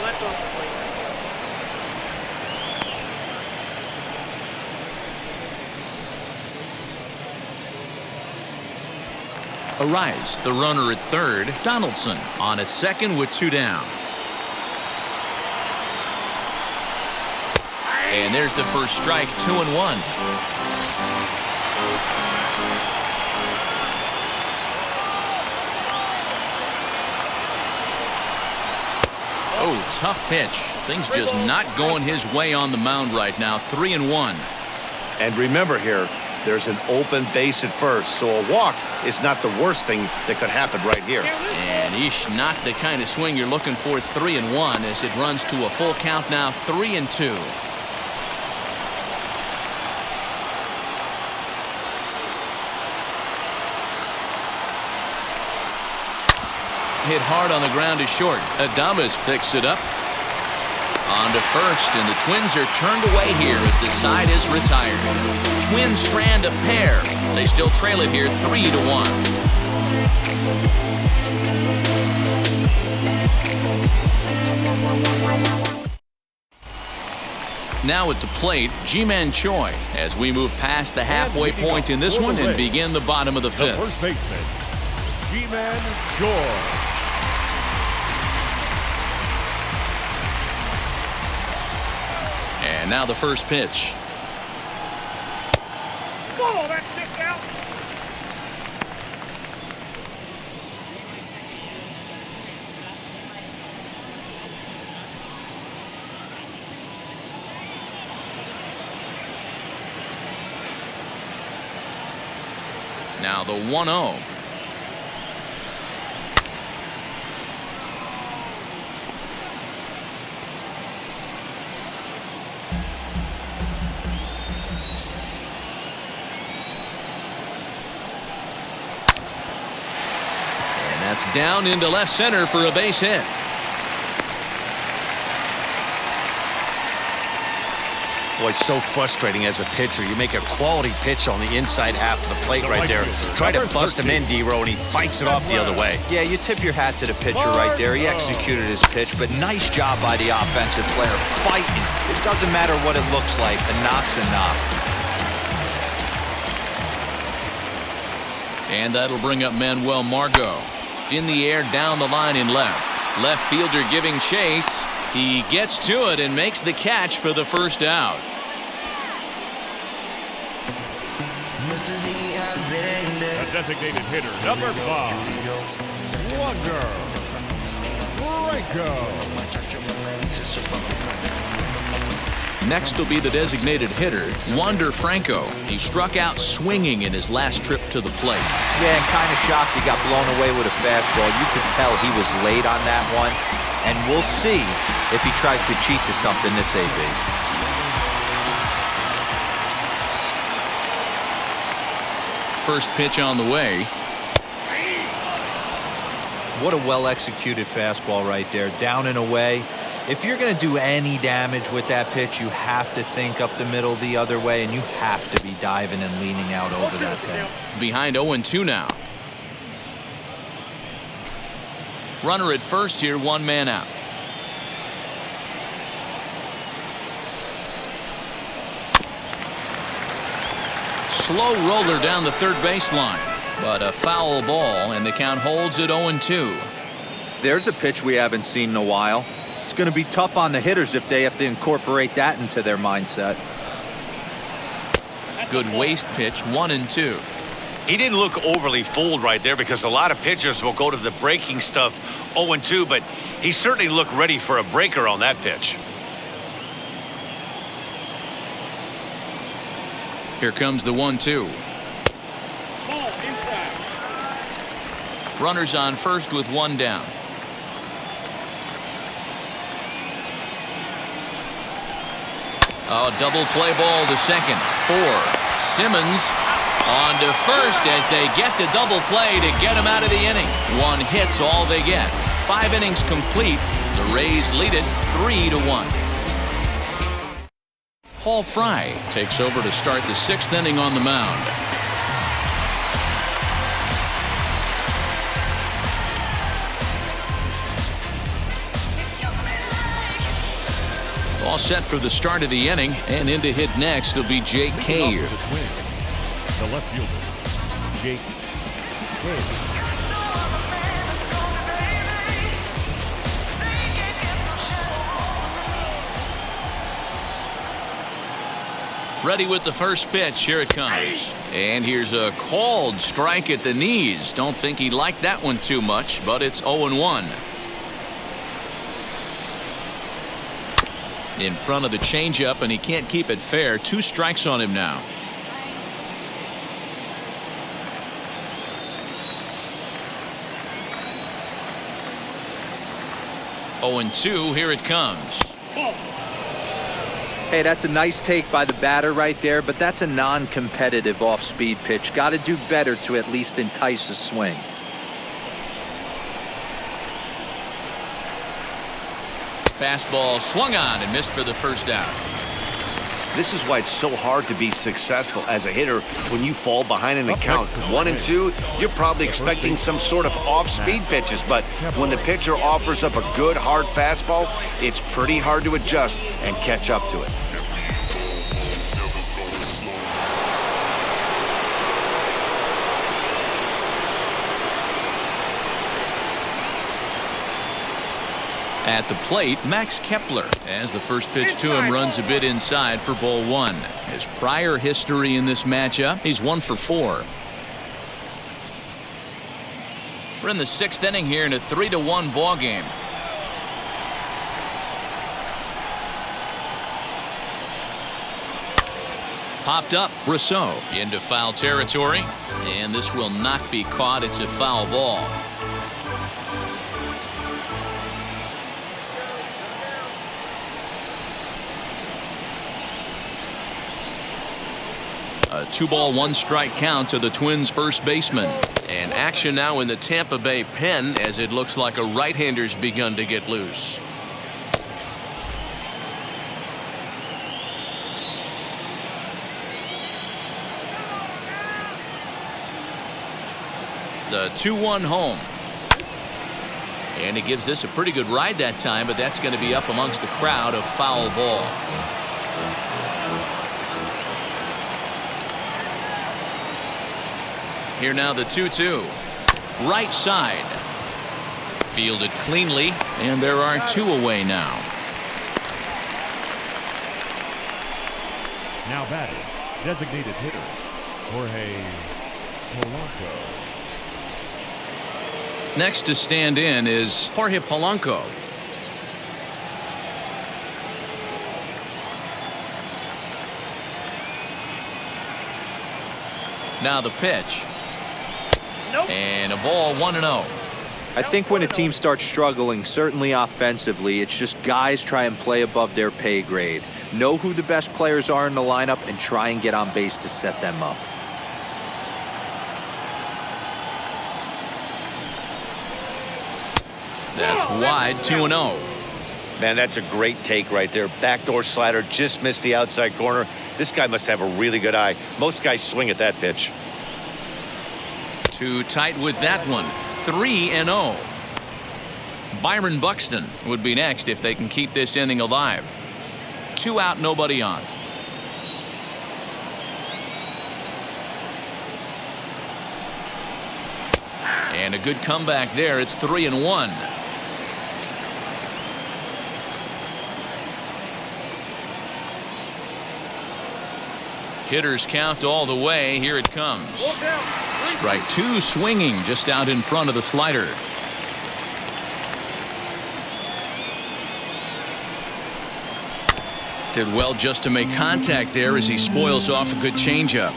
that's off the plate. Arise, the runner at third. Donaldson on at second with 2 down. And there's the first strike, 2-1. Oh, tough pitch. Things just not going his way on the mound right now. 3-1. And remember here, there's an open base at first, so a walk is not the worst thing that could happen right here. And not the kind of swing you're looking for. 3-1 as it runs to a full count now. 3-2. Hit hard on the ground is short. Adames picks it up. On to first, and the Twins are turned away here as the side is retired. Twins strand a pair. They still trail it here 3-1. Now at the plate, Ji-Man Choi, as we move past the halfway point in this one and begin the bottom of the fifth. First baseman, Ji-Man Choi. And now the first pitch. Whoa, that tipped out. Now the 1-0. That's down into left center for a base hit. Boy, so frustrating as a pitcher. You make a quality pitch on the inside half of the plate right there. Try to bust him in, DeRosa, and he fights it off the other way. Yeah, you tip your hat to the pitcher right there. He executed his pitch, but nice job by the offensive player fighting. It doesn't matter what it looks like. A knock's a knock. And that'll bring up Manuel Margot. In the air, down the line in left. Left fielder giving chase. He gets to it and makes the catch for the first out. A designated hitter, number 5, Franco. Next will be the designated hitter, Wander Franco. He struck out swinging in his last trip to the plate. Yeah, and kind of shocked he got blown away with a fastball. You could tell he was late on that one. And we'll see if he tries to cheat to something this AB. First pitch on the way. What a well-executed fastball right there. Down and away. If you're going to do any damage with that pitch, you have to think up the middle the other way, and you have to be diving and leaning out over that thing. Behind 0-2 now. Runner at first here, one man out. Slow roller down the third baseline, but a foul ball, and the count holds at 0-2. There's a pitch we haven't seen in a while. It's going to be tough on the hitters if they have to incorporate that into their mindset. Good waist pitch, 1-2. He didn't look overly fooled right there because a lot of pitchers will go to the breaking stuff 0-2, but he certainly looked ready for a breaker on that pitch. Here comes the 1-2. Runners on first with one down. Oh, double play ball to second. 4. Simmons on to first as they get the double play to get him out of the inning. One hit's all they get. 5 innings complete. The Rays lead it 3-1. Paul Fry takes over to start the 6th inning on the mound. All set for the start of the inning, and in to hit next will be Jake Cave. The left fielder, Jake Cave. Ready with the first pitch. Here it comes. And here's a called strike at the knees. Don't think he liked that one too much, but it's 0-1. In front of the changeup, and he can't keep it fair. 2 strikes on him now. Oh, 0-2. Here it comes. Hey, that's a nice take by the batter right there, but that's a non-competitive off-speed pitch. Got to do better to at least entice a swing. Fastball swung on and missed for the first out. This is why it's so hard to be successful as a hitter when you fall behind in the count. 1 and 2, you're probably expecting some sort of off-speed pitches, but when the pitcher offers up a good hard fastball, it's pretty hard to adjust and catch up to it. At the plate, Max Kepler, as the first pitch to him runs a bit inside for ball 1. His prior history in this matchup, he's 1 for 4. We're in the 6th inning here in a 3-1 ball game. Popped up, Rousseau into foul territory, and this will not be caught. It's a foul ball. A 2-ball, 1-strike count to the Twins' first baseman. And action now in the Tampa Bay pen as it looks like a right-hander's begun to get loose. The 2-1 home. And he gives this a pretty good ride that time, but that's going to be up amongst the crowd. A foul ball. Here now the 2-2. Right side. Fielded cleanly, and there are 2 away now. Now batting, designated hitter, Jorge Polanco. Next to stand in is Jorge Polanco. Now the pitch. And a ball 1-0. I think when a team starts struggling, certainly offensively, it's just guys try and play above their pay grade. Know who the best players are in the lineup and try and get on base to set them up. That's wide, 2-0. Man, that's a great take right there. Backdoor slider, just missed the outside corner. This guy must have a really good eye. Most guys swing at that pitch. Too tight with that one. 3-0. Byron Buxton would be next if they can keep this inning alive. 2 out, nobody on. And a good comeback there. It's 3-1. Hitters count all the way. Here it comes. Strike 2 swinging just out in front of the slider. Did well just to make contact there as he spoils off a good changeup.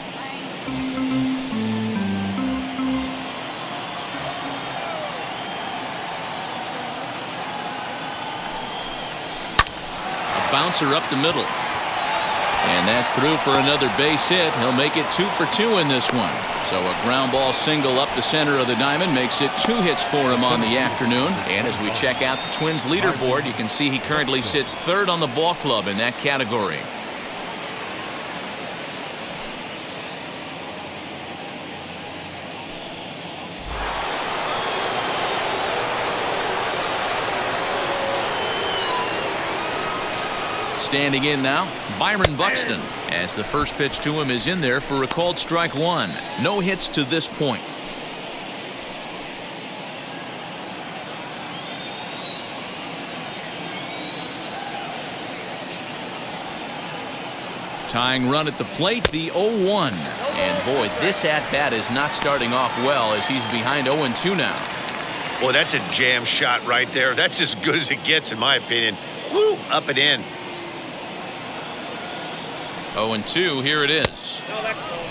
A bouncer up the middle. And that's through for another base hit. He'll make it 2 for 2 in this one. So a ground ball single up the center of the diamond makes it 2 hits for him on the afternoon. And as we check out the Twins leaderboard, you can see he currently sits 3rd on the ball club in that category. Standing in now, Byron Buxton, as the first pitch to him is in there for a called strike 1. No hits to this point. Tying run at the plate, the 0-1. And boy, this at-bat is not starting off well as he's behind 0-2 now. Boy, that's a jam shot right there. That's as good as it gets, in my opinion. Woo! Up and in. 0-2, here it is.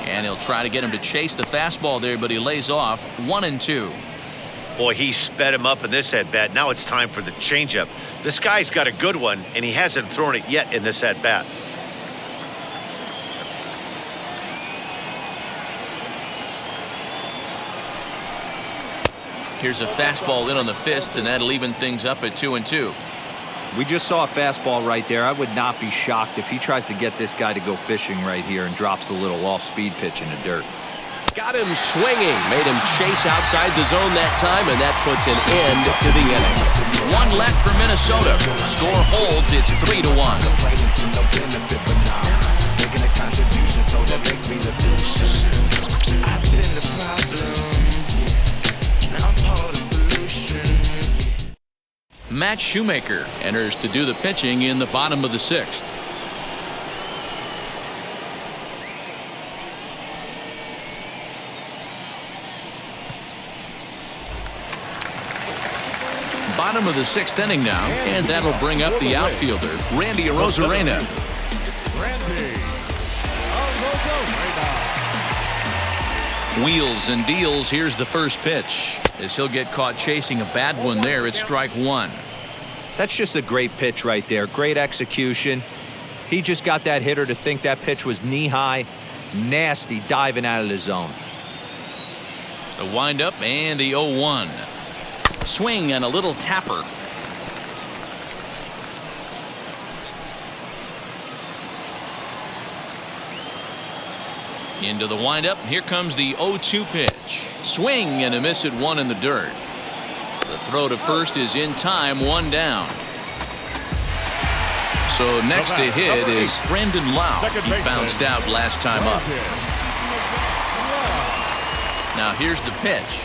And he'll try to get him to chase the fastball there, but he lays off. 1-2. Boy, he sped him up in this at-bat. Now it's time for the changeup. This guy's got a good one, and he hasn't thrown it yet in this at-bat. Here's a fastball in on the fists, and that'll even things up at 2-2. We just saw a fastball right there. I would not be shocked if he tries to get this guy to go fishing right here and drops a little off-speed pitch in the dirt. Got him swinging. Made him chase outside the zone that time, and that puts an end to the inning. One left for Minnesota. Score holds. It's 3-1. I've been the problem. Now I'm part of the solution. Matt Shoemaker enters to do the pitching in the bottom of the 6th. Bottom of the 6th inning now, and that'll bring up the outfielder, Randy Arozarena. Wheels and deals. Here's the first pitch. As he'll get caught chasing a bad one there, it's strike 1. That's just a great pitch right there. Great execution. He just got that hitter to think that pitch was knee-high. Nasty diving out of the zone. The windup and the 0-1. Swing and a little tapper. Into the windup. Here comes the 0-2 pitch. Swing and a miss at 1 in the dirt. The throw to first is in time, 1 down. So next to hit is Brandon Lau. He bounced out last time up. Now here's the pitch.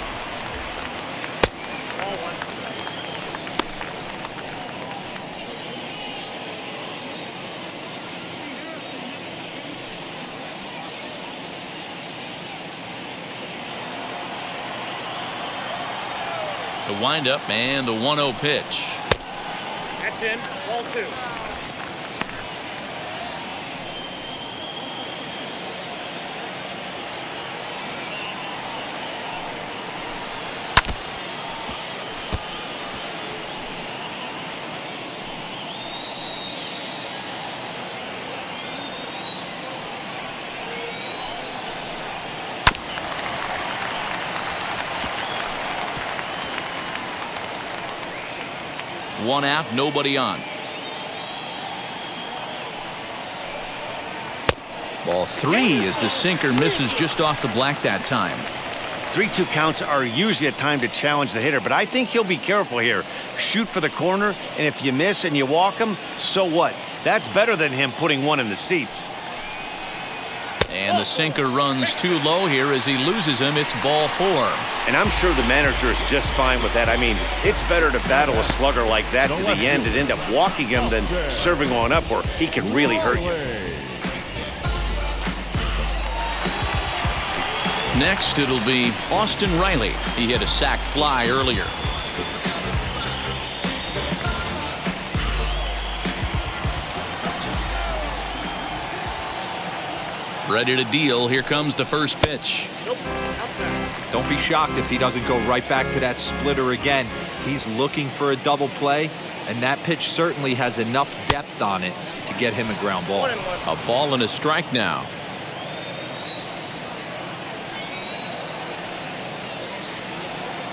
The windup and the 1-0 pitch. That's in. Ball 2. One out, nobody on. Ball 3 as the sinker misses just off the black that time. 3-2 counts are usually a time to challenge the hitter, but I think he'll be careful here. Shoot for the corner, and if you miss and you walk him, so what? That's better than him putting one in the seats. And the sinker runs too low here as he loses him. It's ball 4. And I'm sure the manager is just fine with that. I mean, it's better to battle a slugger like that to the end and end up walking him than serving one up where he can really hurt you. Next, it'll be Austin Riley. He hit a sac fly earlier. Ready to deal. Here comes the first pitch. Don't be shocked if he doesn't go right back to that splitter again. He's looking for a double play, and that pitch certainly has enough depth on it to get him a ground ball. A ball and a strike now.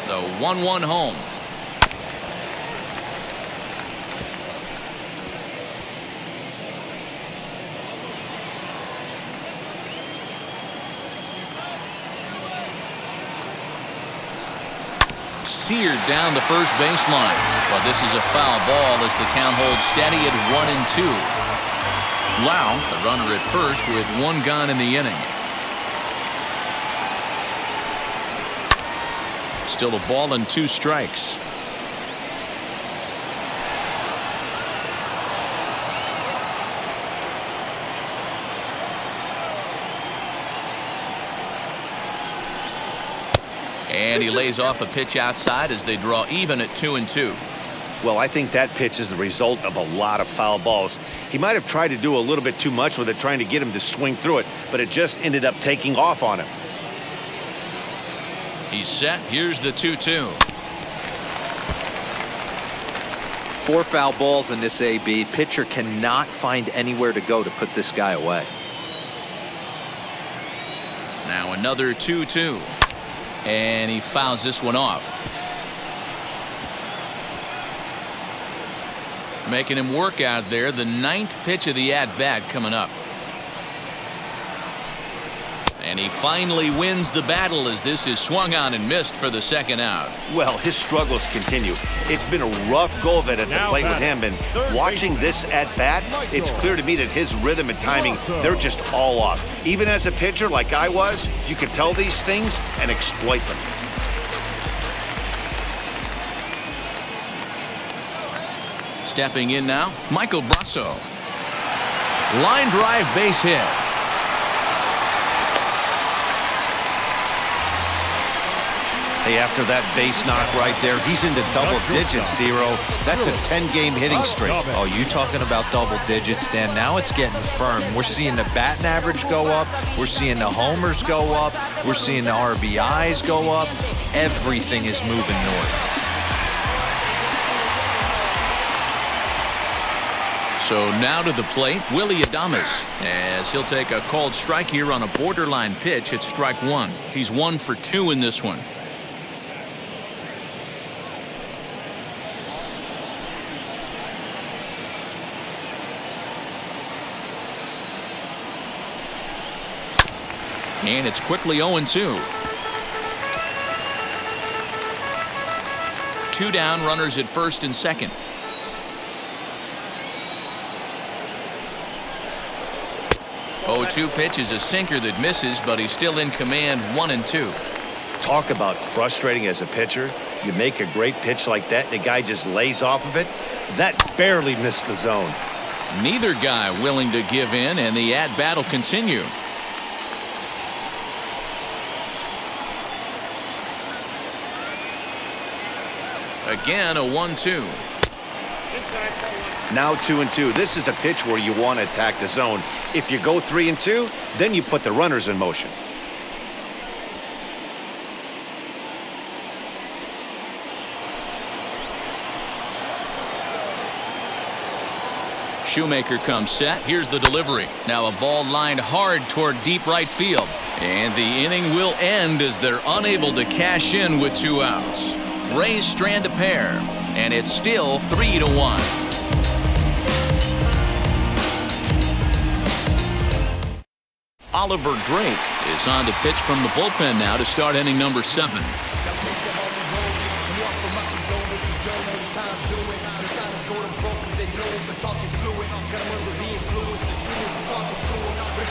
The 1-1 home. Seared down the first baseline. But this is a foul ball as the count holds steady at 1-2. Lau, the runner at first with 1 gone in the inning. Still a ball and 2 strikes. And he lays off a pitch outside as they draw even at 2-2. Well, I think that pitch is the result of a lot of foul balls. He might have tried to do a little bit too much with it, trying to get him to swing through it, but it just ended up taking off on him. He's set. Here's the 2-2. 4 foul balls in this AB. Pitcher cannot find anywhere to go to put this guy away. Now another 2-2. And he fouls this one off. Making him work out there. The 9th pitch of the at-bat coming up. And he finally wins the battle as this is swung on and missed for the 2nd out. Well, his struggles continue. It's been a rough go of it at the plate with him, and watching this at-bat, it's clear to me that his rhythm and timing, they're just all off. Even as a pitcher like I was, you can tell these things and exploit them. Stepping in now, Michael Brasso. Line drive base hit. Hey, after that base knock right there, he's into double digits, Dero. That's a 10-game hitting streak. Oh, you talking about double digits, Dan? Now it's getting firm. We're seeing the batting average go up. We're seeing the homers go up. We're seeing the RBIs go up. Everything is moving north. So now to the plate, Willie Adames, as he'll take a called strike here on a borderline pitch at strike 1. He's 1 for 2 in this one. And it's quickly 0-2. 2 down, runners at first and second. Oh, 2 pitch is a sinker that misses, but he's still in command, 1-2. Talk about frustrating as a pitcher. You make a great pitch like that, the guy just lays off of it. That barely missed the zone. Neither guy willing to give in, and the at-bat will continue. Again, a 1-2. Now 2-2. This is the pitch where you want to attack the zone. If you go 3-2, then you put the runners in motion. Shoemaker comes set. Here's the delivery. Now a ball lined hard toward deep right field. And the inning will end as they're unable to cash in with 2 outs. Rays strand a pair, and it's still 3-1. Oliver Drake is on to pitch from the bullpen now to start inning number 7.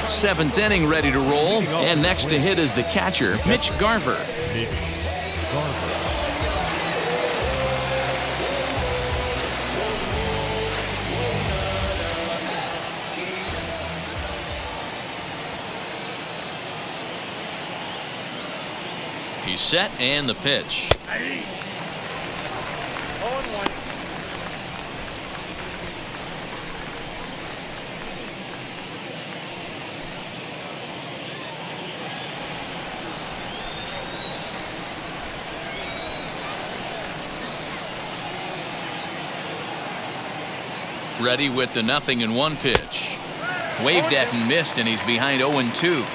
Seventh inning ready to roll, and next to hit is the catcher, Mitch Garver. He's set, and the pitch. 0-1. Ready with the 0-1 pitch. Waved at and missed, and he's behind 0-2.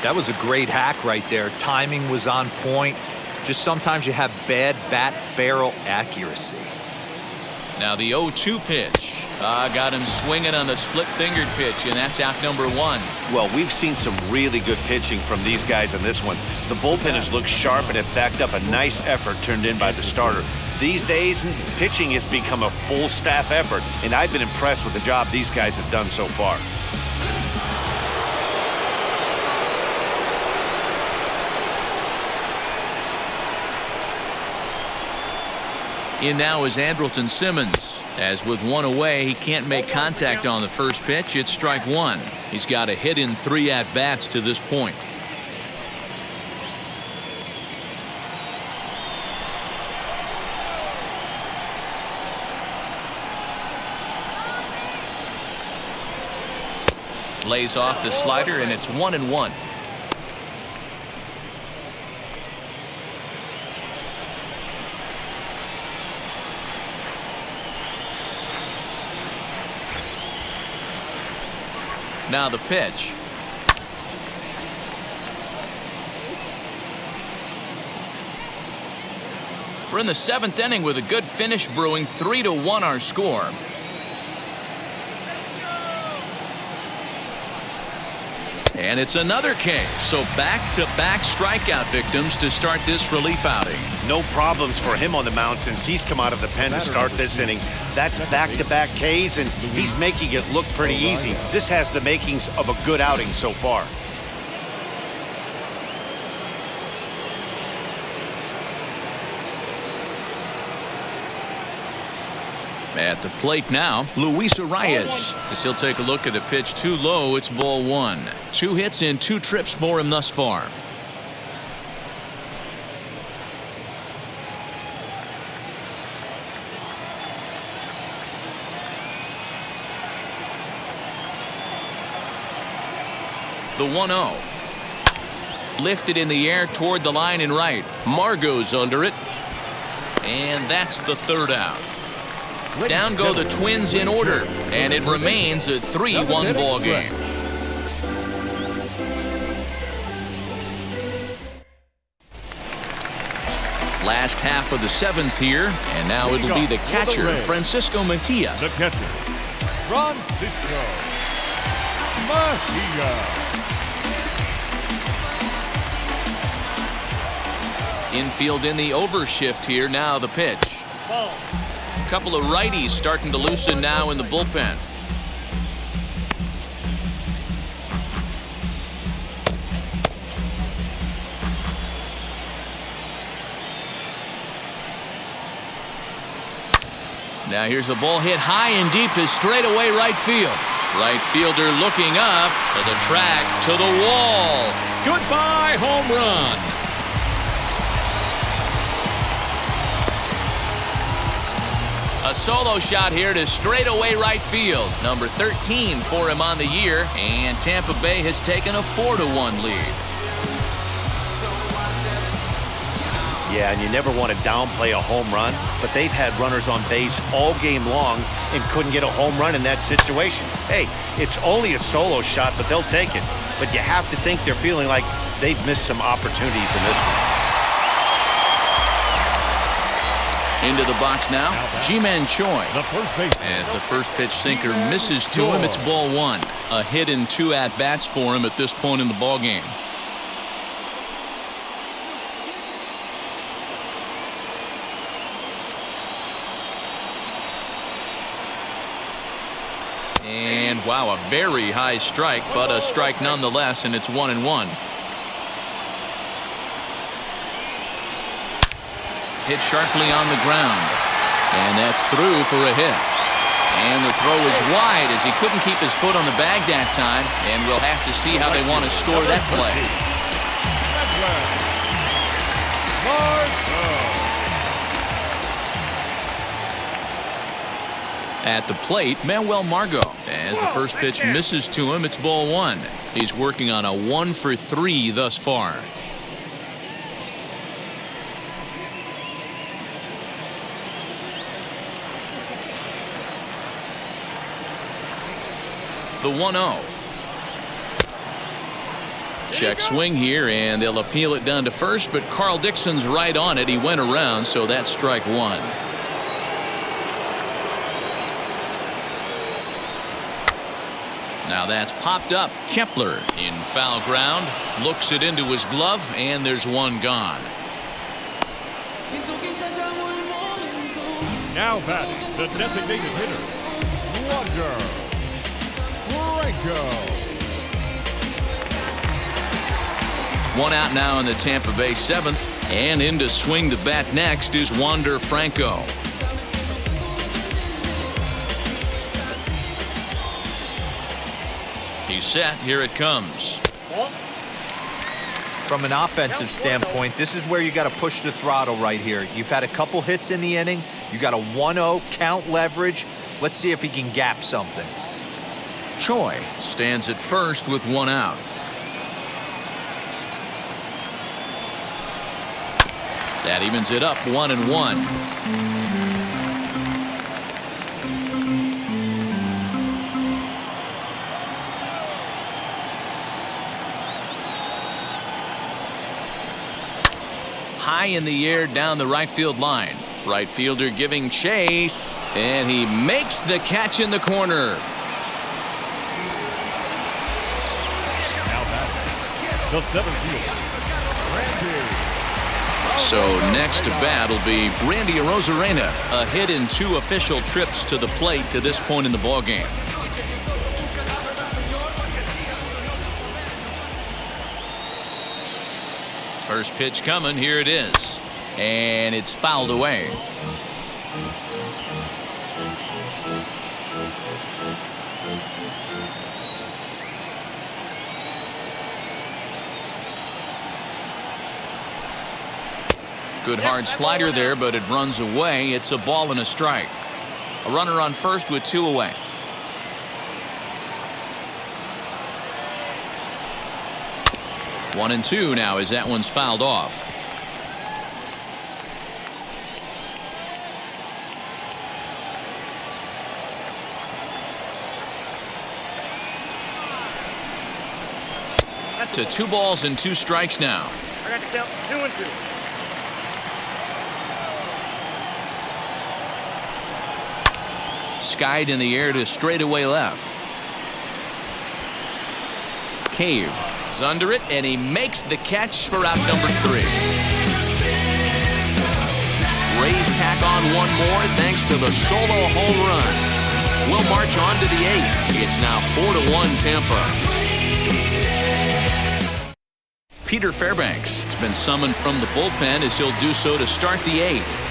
That was a great hack right there. Timing was on point. Just sometimes you have bad bat barrel accuracy. Now the 0-2 pitch. Got him swinging on the split-fingered pitch, and that's out number 1. Well, we've seen some really good pitching from these guys in this one. The bullpen has looked sharp, and it backed up a nice effort turned in by the starter. These days, pitching has become a full staff effort, and I've been impressed with the job these guys have done so far. In now is Andrelton Simmons. As with 1 away, he can't make contact on the first pitch. It's strike 1. He's got a hit in 3 at-bats to this point. Lays off the slider, and it's 1-1. Now the pitch. We're in the 7th inning with a good finish brewing. 3-1 our score. And it's another K. So back-to-back strikeout victims to start this relief outing. No problems for him on the mound since he's come out of the pen to start this inning. That's back-to-back Ks, and he's making it look pretty easy. This has the makings of a good outing so far. At the plate now, Luis Arias. As he'll take a look at a pitch too low, it's ball one. 2 hits and 2 trips for him thus far. The 1-0. Lifted in the air toward the line and right. Margot's under it. And that's the 3rd out. Down go the Twins in order, and it remains a 3-1 ball game. Last half of the 7th here, and now it'll be the catcher, Francisco Mejia. The catcher, Francisco Mejia. Infield in the overshift here. Now the pitch. Ball. Couple of righties starting to loosen now in the bullpen. Now here's the ball hit high and deep to straightaway right field. Right fielder looking up to the track, to the wall. Goodbye, home run. A solo shot here to straightaway right field. Number 13 for him on the year, and Tampa Bay has taken a 4-1 lead. Yeah, and you never want to downplay a home run, but they've had runners on base all game long and couldn't get a home run in that situation. Hey, it's only a solo shot, but they'll take it. But you have to think they're feeling like they've missed some opportunities in this one. Into the box now, Ji-Man Choi. The first base. As the first pitch sinker misses to him, it's ball one. A hit and 2 at-bats for him at this point in the ball game. And wow, a very high strike, but a strike nonetheless, and it's 1-1. Hit sharply on the ground, and that's through for a hit. And the throw is wide as he couldn't keep his foot on the bag that time, and we'll have to see how they want to score that play. At the plate, Manuel Margot. As the first pitch misses to him, it's ball one. He's working on a 1-for-3 thus far. The 1-0. Check swing here, and they'll appeal it down to first, but Carl Dixon's right on it. He went around, so that's strike one. Now that's popped up. Kepler in foul ground. Looks it into his glove, and there's one gone. Now batting, the designated hitter, Franco. One out now in the Tampa Bay 7th, and in to swing the bat next is Wander Franco. He's set. Here it comes. From an offensive standpoint, this is where you got to push the throttle right here. You've had a couple hits in the inning. You got a 1-0 count leverage. Let's see if he can gap something. Choi stands at first with one out. That evens it up 1-1. High in the air down the right field line. Right fielder giving chase, and he makes the catch in the corner. The center fielder, Randy. So next to bat will be Randy Arozarena, a hit in 2 official trips to the plate to this point in the ballgame. First pitch coming, here it is, and it's fouled away. Good hard slider there, but it runs away. It's a ball and a strike. A runner on first with 2 away. One and 2 now as that one's fouled off. To 2 balls and 2 strikes now. I got to count 2 and 2. Skied in the air to straightaway left. Cave is under it, and he makes the catch for out number 3. Rays tack on one more thanks to the solo home run. We'll march on to the 8th. It's now 4-1 Tampa. Peter Fairbanks has been summoned from the bullpen as he'll do so to start the 8th.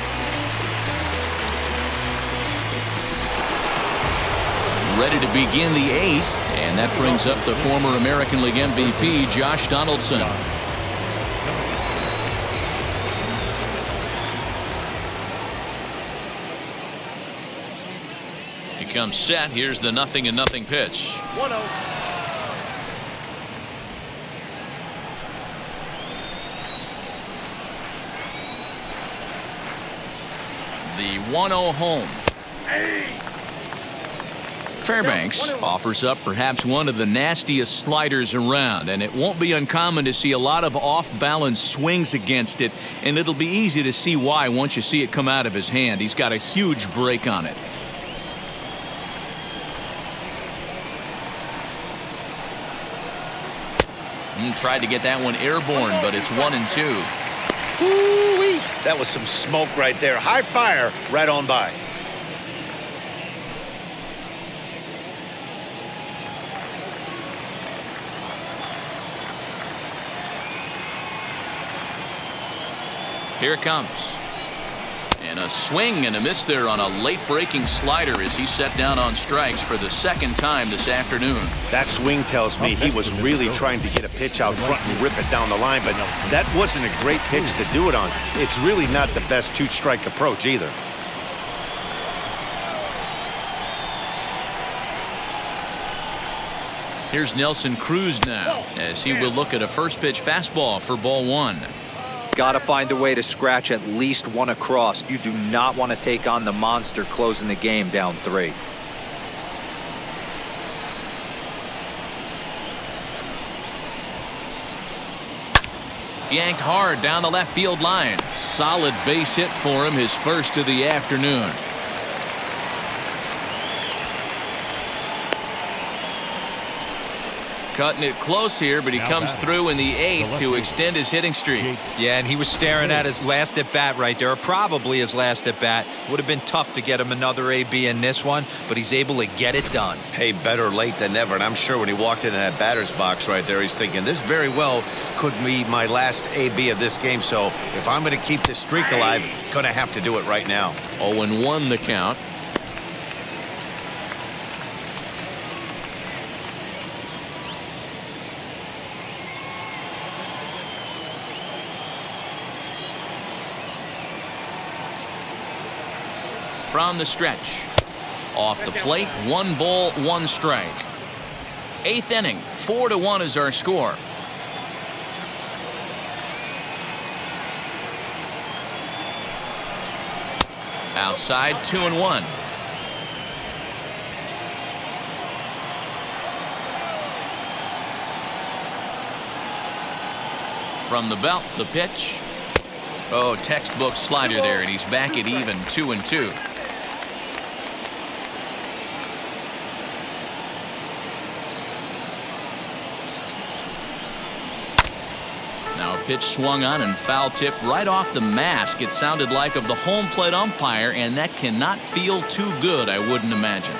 Ready to begin the 8th, and that brings up the former American League MVP, Josh Donaldson. He comes set. Here's the 0-0 pitch. 1-0. The 1-0 home. Fairbanks offers up perhaps one of the nastiest sliders around, and it won't be uncommon to see a lot of off-balance swings against it, and it'll be easy to see why once you see it come out of his hand. He's got a huge break on it. Tried to get that one airborne, but it's 1 and 2. Woo-wee. That was some smoke right there. High fire right on by. Here it comes. And a swing and a miss there on a late breaking slider as he set down on strikes for the 2nd time this afternoon. That swing tells me he was really trying to get a pitch out front and rip it down the line, but that wasn't a great pitch to do it on. It's really not the best 2-strike approach either. Here's Nelson Cruz now as he will look at a first pitch fastball for ball 1. Got to find a way to scratch at least one across. You do not want to take on the monster closing the game down 3. Yanked hard down the left field line. Solid base hit for him, his first of the afternoon. Cutting it close here, but he comes through in the 8th to extend his hitting streak. Yeah, and he was staring at his last at-bat right there, or probably his last at-bat. Would have been tough to get him another AB in this one, but he's able to get it done. Hey, better late than never, and I'm sure when he walked into that batter's box right there, he's thinking, this very well could be my last AB of this game, so if I'm going to keep this streak alive, going to have to do it right now. 0-1 the count. From the stretch. Off the plate, 1 ball, 1 strike. 8th inning, 4-1 is our score. Outside, 2-1. From the belt, the pitch. Oh, textbook slider there, and he's back at even, 2-2. Now a pitch swung on and foul tipped right off the mask. It sounded like of the home plate umpire, and that cannot feel too good, I wouldn't imagine.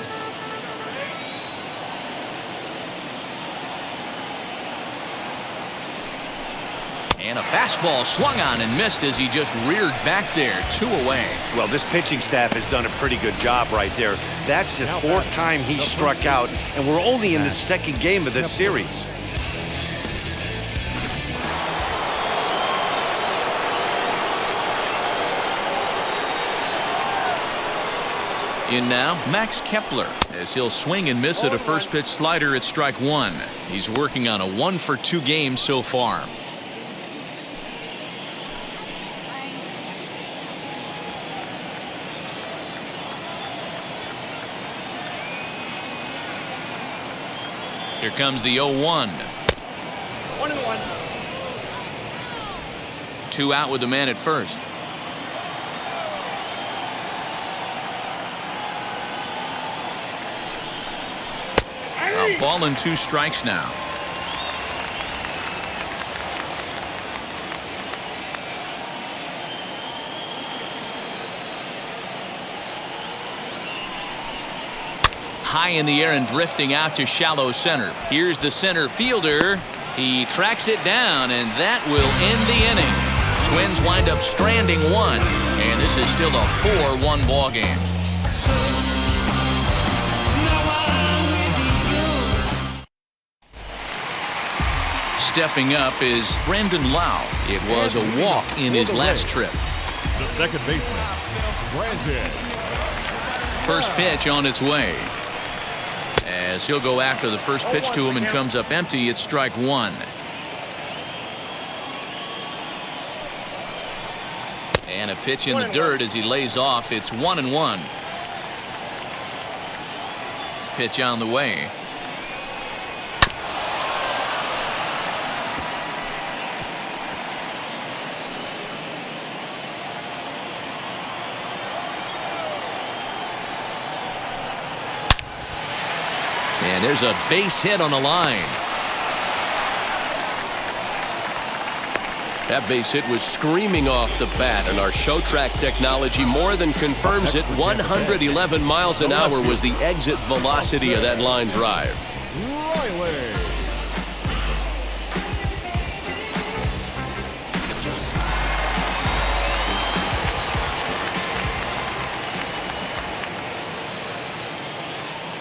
And a fastball swung on and missed as he just reared back there, 2 away. Well, this pitching staff has done a pretty good job right there. That's the 4th time he struck out, and we're only in the 2nd game of this series. In now, Max Kepler, as he'll swing and miss at a first pitch slider at strike 1. He's working on a 1-for-2 game so far. Here comes the 0-1. 1-1. 2 out with the man at first. A ball and 2 strikes now. High in the air and drifting out to shallow center. Here's the center fielder. He tracks it down, and that will end the inning. Twins wind up stranding 1, and this is still a 4-1 ball game. Stepping up is Brandon Lau. It was a walk in his last trip. The second baseman, Brandon. First pitch on its way. As he'll go after the first pitch to him and comes up empty, it's strike 1. And a pitch in the dirt as he lays off. It's 1-1. Pitch on the way. And there's a base hit on the line. That base hit was screaming off the bat, and our show track technology more than confirms it. 111 miles an hour was the exit velocity of that line drive. Riley.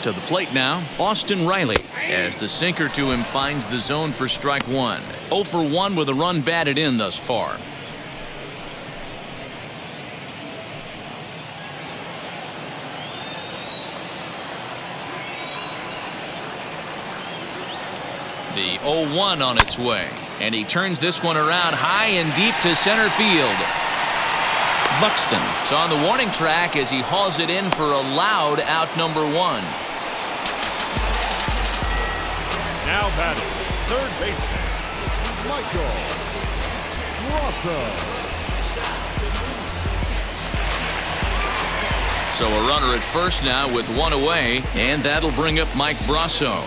To the plate now, Austin Riley, as the sinker to him finds the zone for strike 1. 0 for 1 with a run batted in thus far. The 0-1 on its way, and he turns this one around high and deep to center field. Buxton is on the warning track as he hauls it in for a loud out number 1. Now batting, third baseman, Michael Russell. So a runner at first now with 1 away, and that'll bring up Mike Brasso.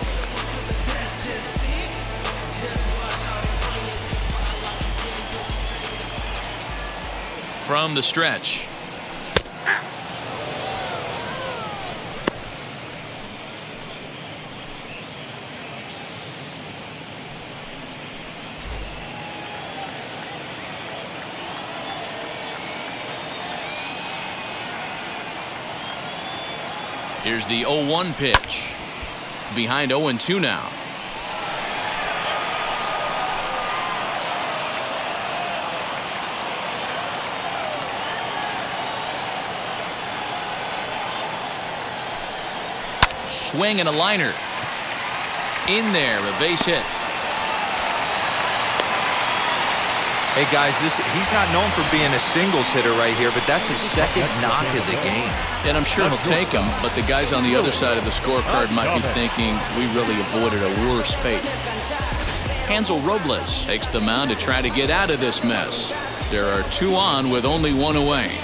From the stretch. Here's the 0-1 pitch. Behind 0-2 now. Swing and a liner. In there, a base hit. Hey guys, he's not known for being a singles hitter right here, but that's his second knock of the game. And I'm sure he'll take him, but the guys on the other side of the scorecard might be thinking we really avoided a worse fate. Hansel Robles takes the mound to try to get out of this mess. There are 2 on with only 1 away.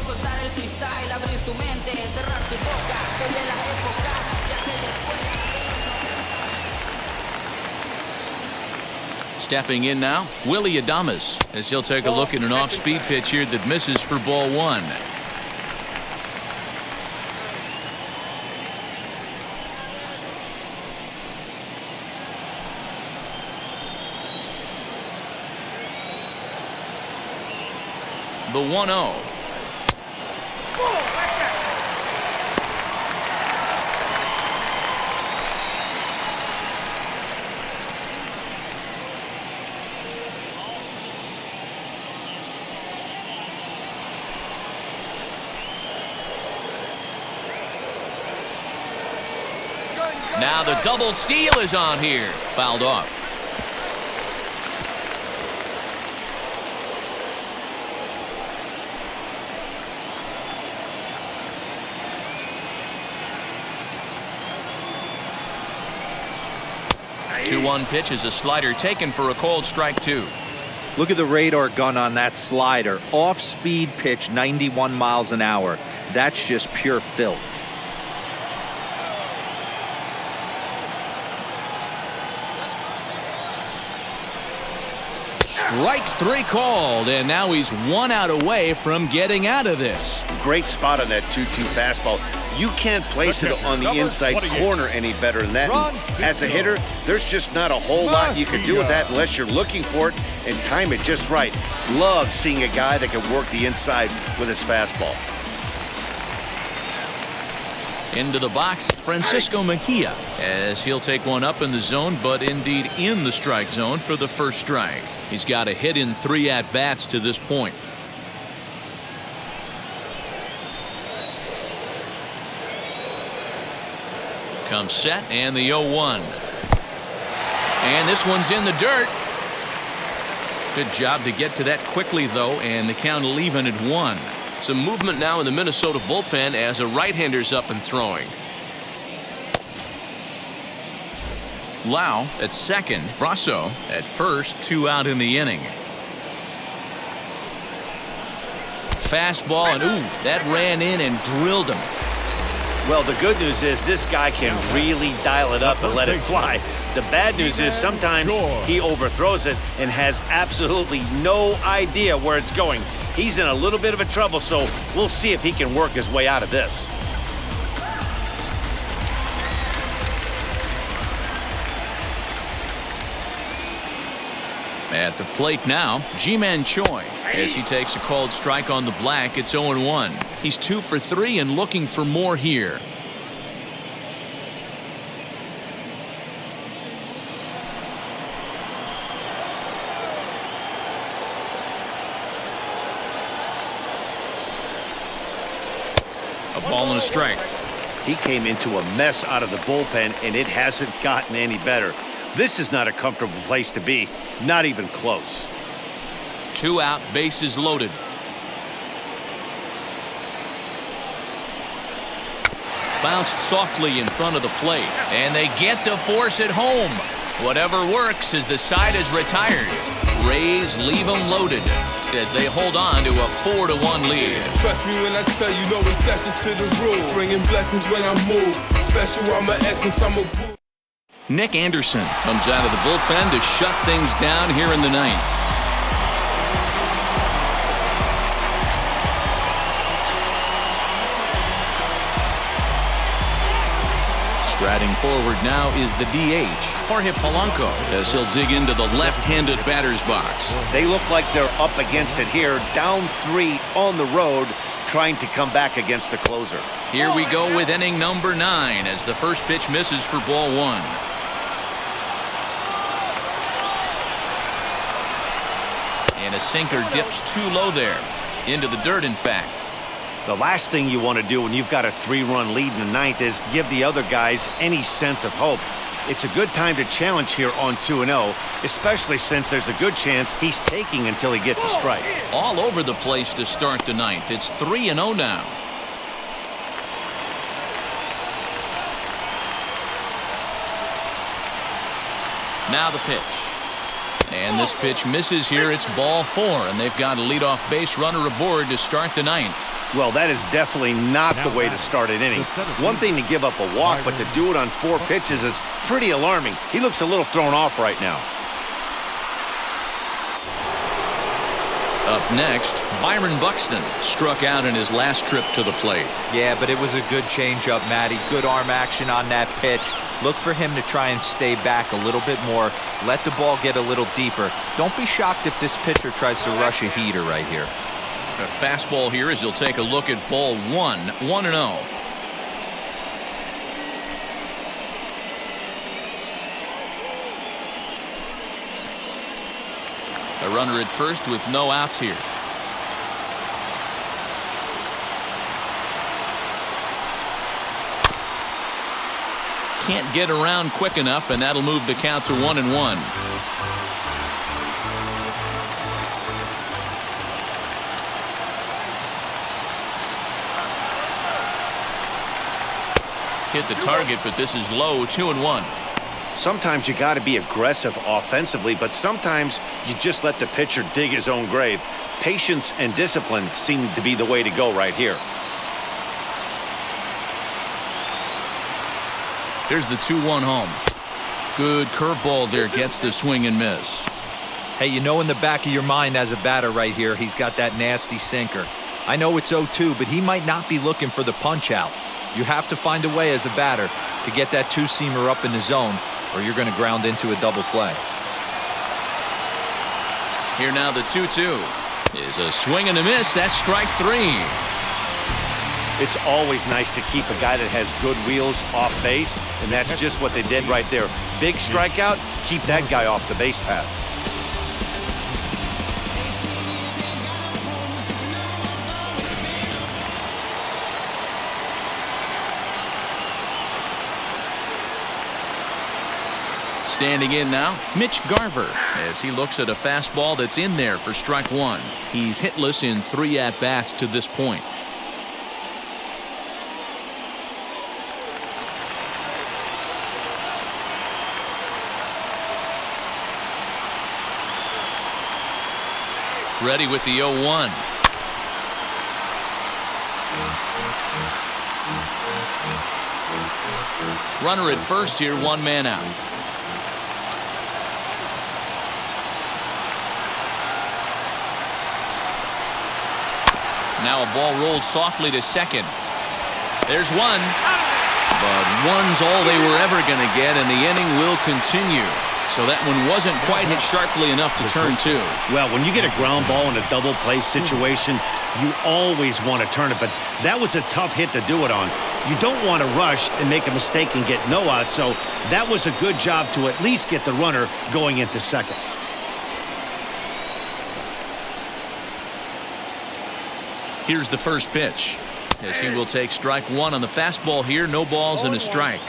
soltar el freestyle, abrir tu mente, cerrar tu boca. Soy de la época de aquella escuela. Stepping in now, Willie Adames, as he'll take a look at an off-speed pitch here that misses for ball one. The 1-0. Now the double steal is on here. Fouled off. The 2-1 pitch is a slider taken for a called strike two. Look at the radar gun on that slider. Off-speed pitch, 91 miles an hour. That's just pure filth. Strike three called, and now he's 1 out away from getting out of this. Great spot on that 2-2 fastball. You can't place it on the inside corner any better than that. And as a hitter, there's just not a whole lot you can do with that unless you're looking for it and time it just right. Love seeing a guy that can work the inside with his fastball. Into the box, Francisco Mejia, as he'll take one up in the zone, but indeed in the strike zone for the first strike. He's got a hit in 3 at-bats to this point. Comes set, and the 0-1. And this one's in the dirt. Good job to get to that quickly, though, and the count will even at 1. Some movement now in the Minnesota bullpen as a right-hander's up and throwing. Lau at second, Brasso at first, 2 out in the inning. Fastball, and ooh, that ran in and drilled him. Well, the good news is this guy can really dial it up and let it fly. The bad news is sometimes he overthrows it and has absolutely no idea where it's going. He's in a little bit of a trouble, so we'll see if he can work his way out of this. At the plate now, Ji-Man Choi, as he takes a called strike on the black. It's 0-1. He's 2 for 3 and looking for more here. A ball and a strike. He came into a mess out of the bullpen, and it hasn't gotten any better. This is not a comfortable place to be, not even close. 2 out, bases loaded. Bounced softly in front of the plate, and they get to force it home. Whatever works as the side is retired. Rays leave them loaded as they hold on to a 4-1 lead. Trust me when I tell you, no exceptions to the rule. Bringing blessings when I move. Special, I'm an essence, I'm a group. Nick Anderson comes out of the bullpen to shut things down here in the 9th. Striding forward now is the DH, Jorge Polanco, as he'll dig into the left-handed batter's box. They look like they're up against it here, down 3 on the road, trying to come back against the closer. Here we go with inning number 9 as the first pitch misses for ball 1. And a sinker dips too low there, into the dirt in fact. The last thing you want to do when you've got a 3-run lead in the 9th is give the other guys any sense of hope. It's a good time to challenge here on 2-0, especially since there's a good chance he's taking until he gets a strike. All over the place to start the 9th. It's 3-0 now. Now the pitch. And this pitch misses here. It's ball 4, and they've got a leadoff base runner aboard to start the 9th. Well, that is definitely not the way to start an inning. One thing to give up a walk, but to do it on 4 pitches is pretty alarming. He looks a little thrown off right now. Up next, Byron Buxton struck out in his last trip to the plate. Yeah, but it was a good changeup, Matty. Good arm action on that pitch. Look for him to try and stay back a little bit more. Let the ball get a little deeper. Don't be shocked if this pitcher tries to rush a heater right here. A fastball here as he'll take a look at ball 1, 1-0. A runner at first with no outs here. Can't get around quick enough, and that'll move the count to 1-1. Hit the target, but this is low, 2-1. Sometimes you got to be aggressive offensively, but sometimes you just let the pitcher dig his own grave. Patience and discipline seem to be the way to go right here. Here's the 2-1 home. Good curveball there, gets the swing and miss. Hey, you know in the back of your mind as a batter right here, he's got that nasty sinker. I know it's 0-2, but he might not be looking for the punch out. You have to find a way as a batter to get that 2-seamer up in the zone, or you're going to ground into a double play. Here now the 2-2 is a swing and a miss. That's strike 3. It's always nice to keep a guy that has good wheels off base, and that's just what they did right there. Big strikeout, keep that guy off the base path. Standing in now, Mitch Garver, as he looks at a fastball that's in there for strike 1. He's hitless in 3 at-bats to this point. Ready with the 0-1. Runner at first here, 1 man out. Now a ball rolled softly to second. There's 1. But 1's all they were ever going to get, and the inning will continue. So that one wasn't quite hit sharply enough to turn 2. Well, when you get a ground ball in a double play situation, you always want to turn it, but that was a tough hit to do it on. You don't want to rush and make a mistake and get no out, so that was a good job to at least get the runner going into second. Here's the first pitch, as he will take strike 1 on the fastball here. No balls and a strike.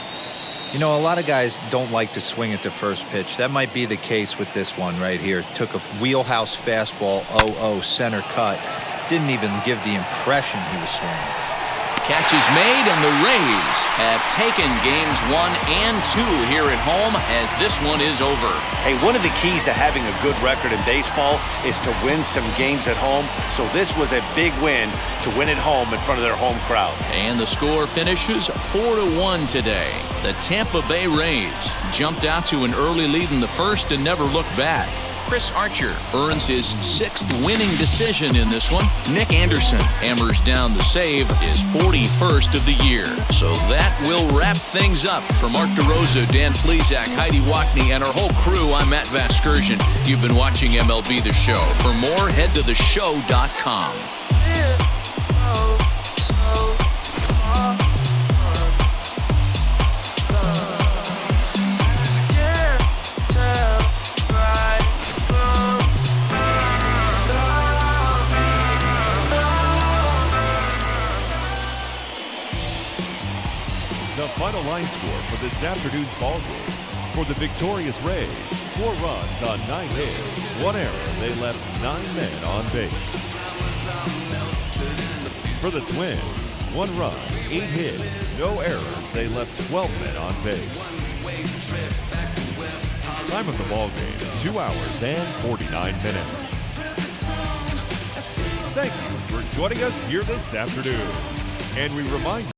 You know, a lot of guys don't like to swing at the first pitch. That might be the case with this one right here. Took a wheelhouse fastball, 0-0 center cut. Didn't even give the impression he was swinging. Catch is made, and the Rays have taken games 1 and 2 here at home, as this one is over. Hey, one of the keys to having a good record in baseball is to win some games at home. So this was a big win to win at home in front of their home crowd. And the score finishes 4-1 today. The Tampa Bay Rays jumped out to an early lead in the first and never looked back. Chris Archer earns his 6th winning decision in this one. Nick Anderson hammers down the save, his 41st of the year. So that will wrap things up. For Mark DeRosa, Dan Plesac, Heidi Watney, and our whole crew, I'm Matt Vasgersian. You've been watching MLB The Show. For more, head to theshow.com. The final line score for this afternoon's ball game. For the victorious Rays, 4 runs on 9 hits, 1 error. They left 9 men on base. For the Twins, 1 run, 8 hits, no errors. They left 12 men on base. Time of the ball game, 2 hours and 49 minutes. Thank you for joining us here this afternoon. And we remind you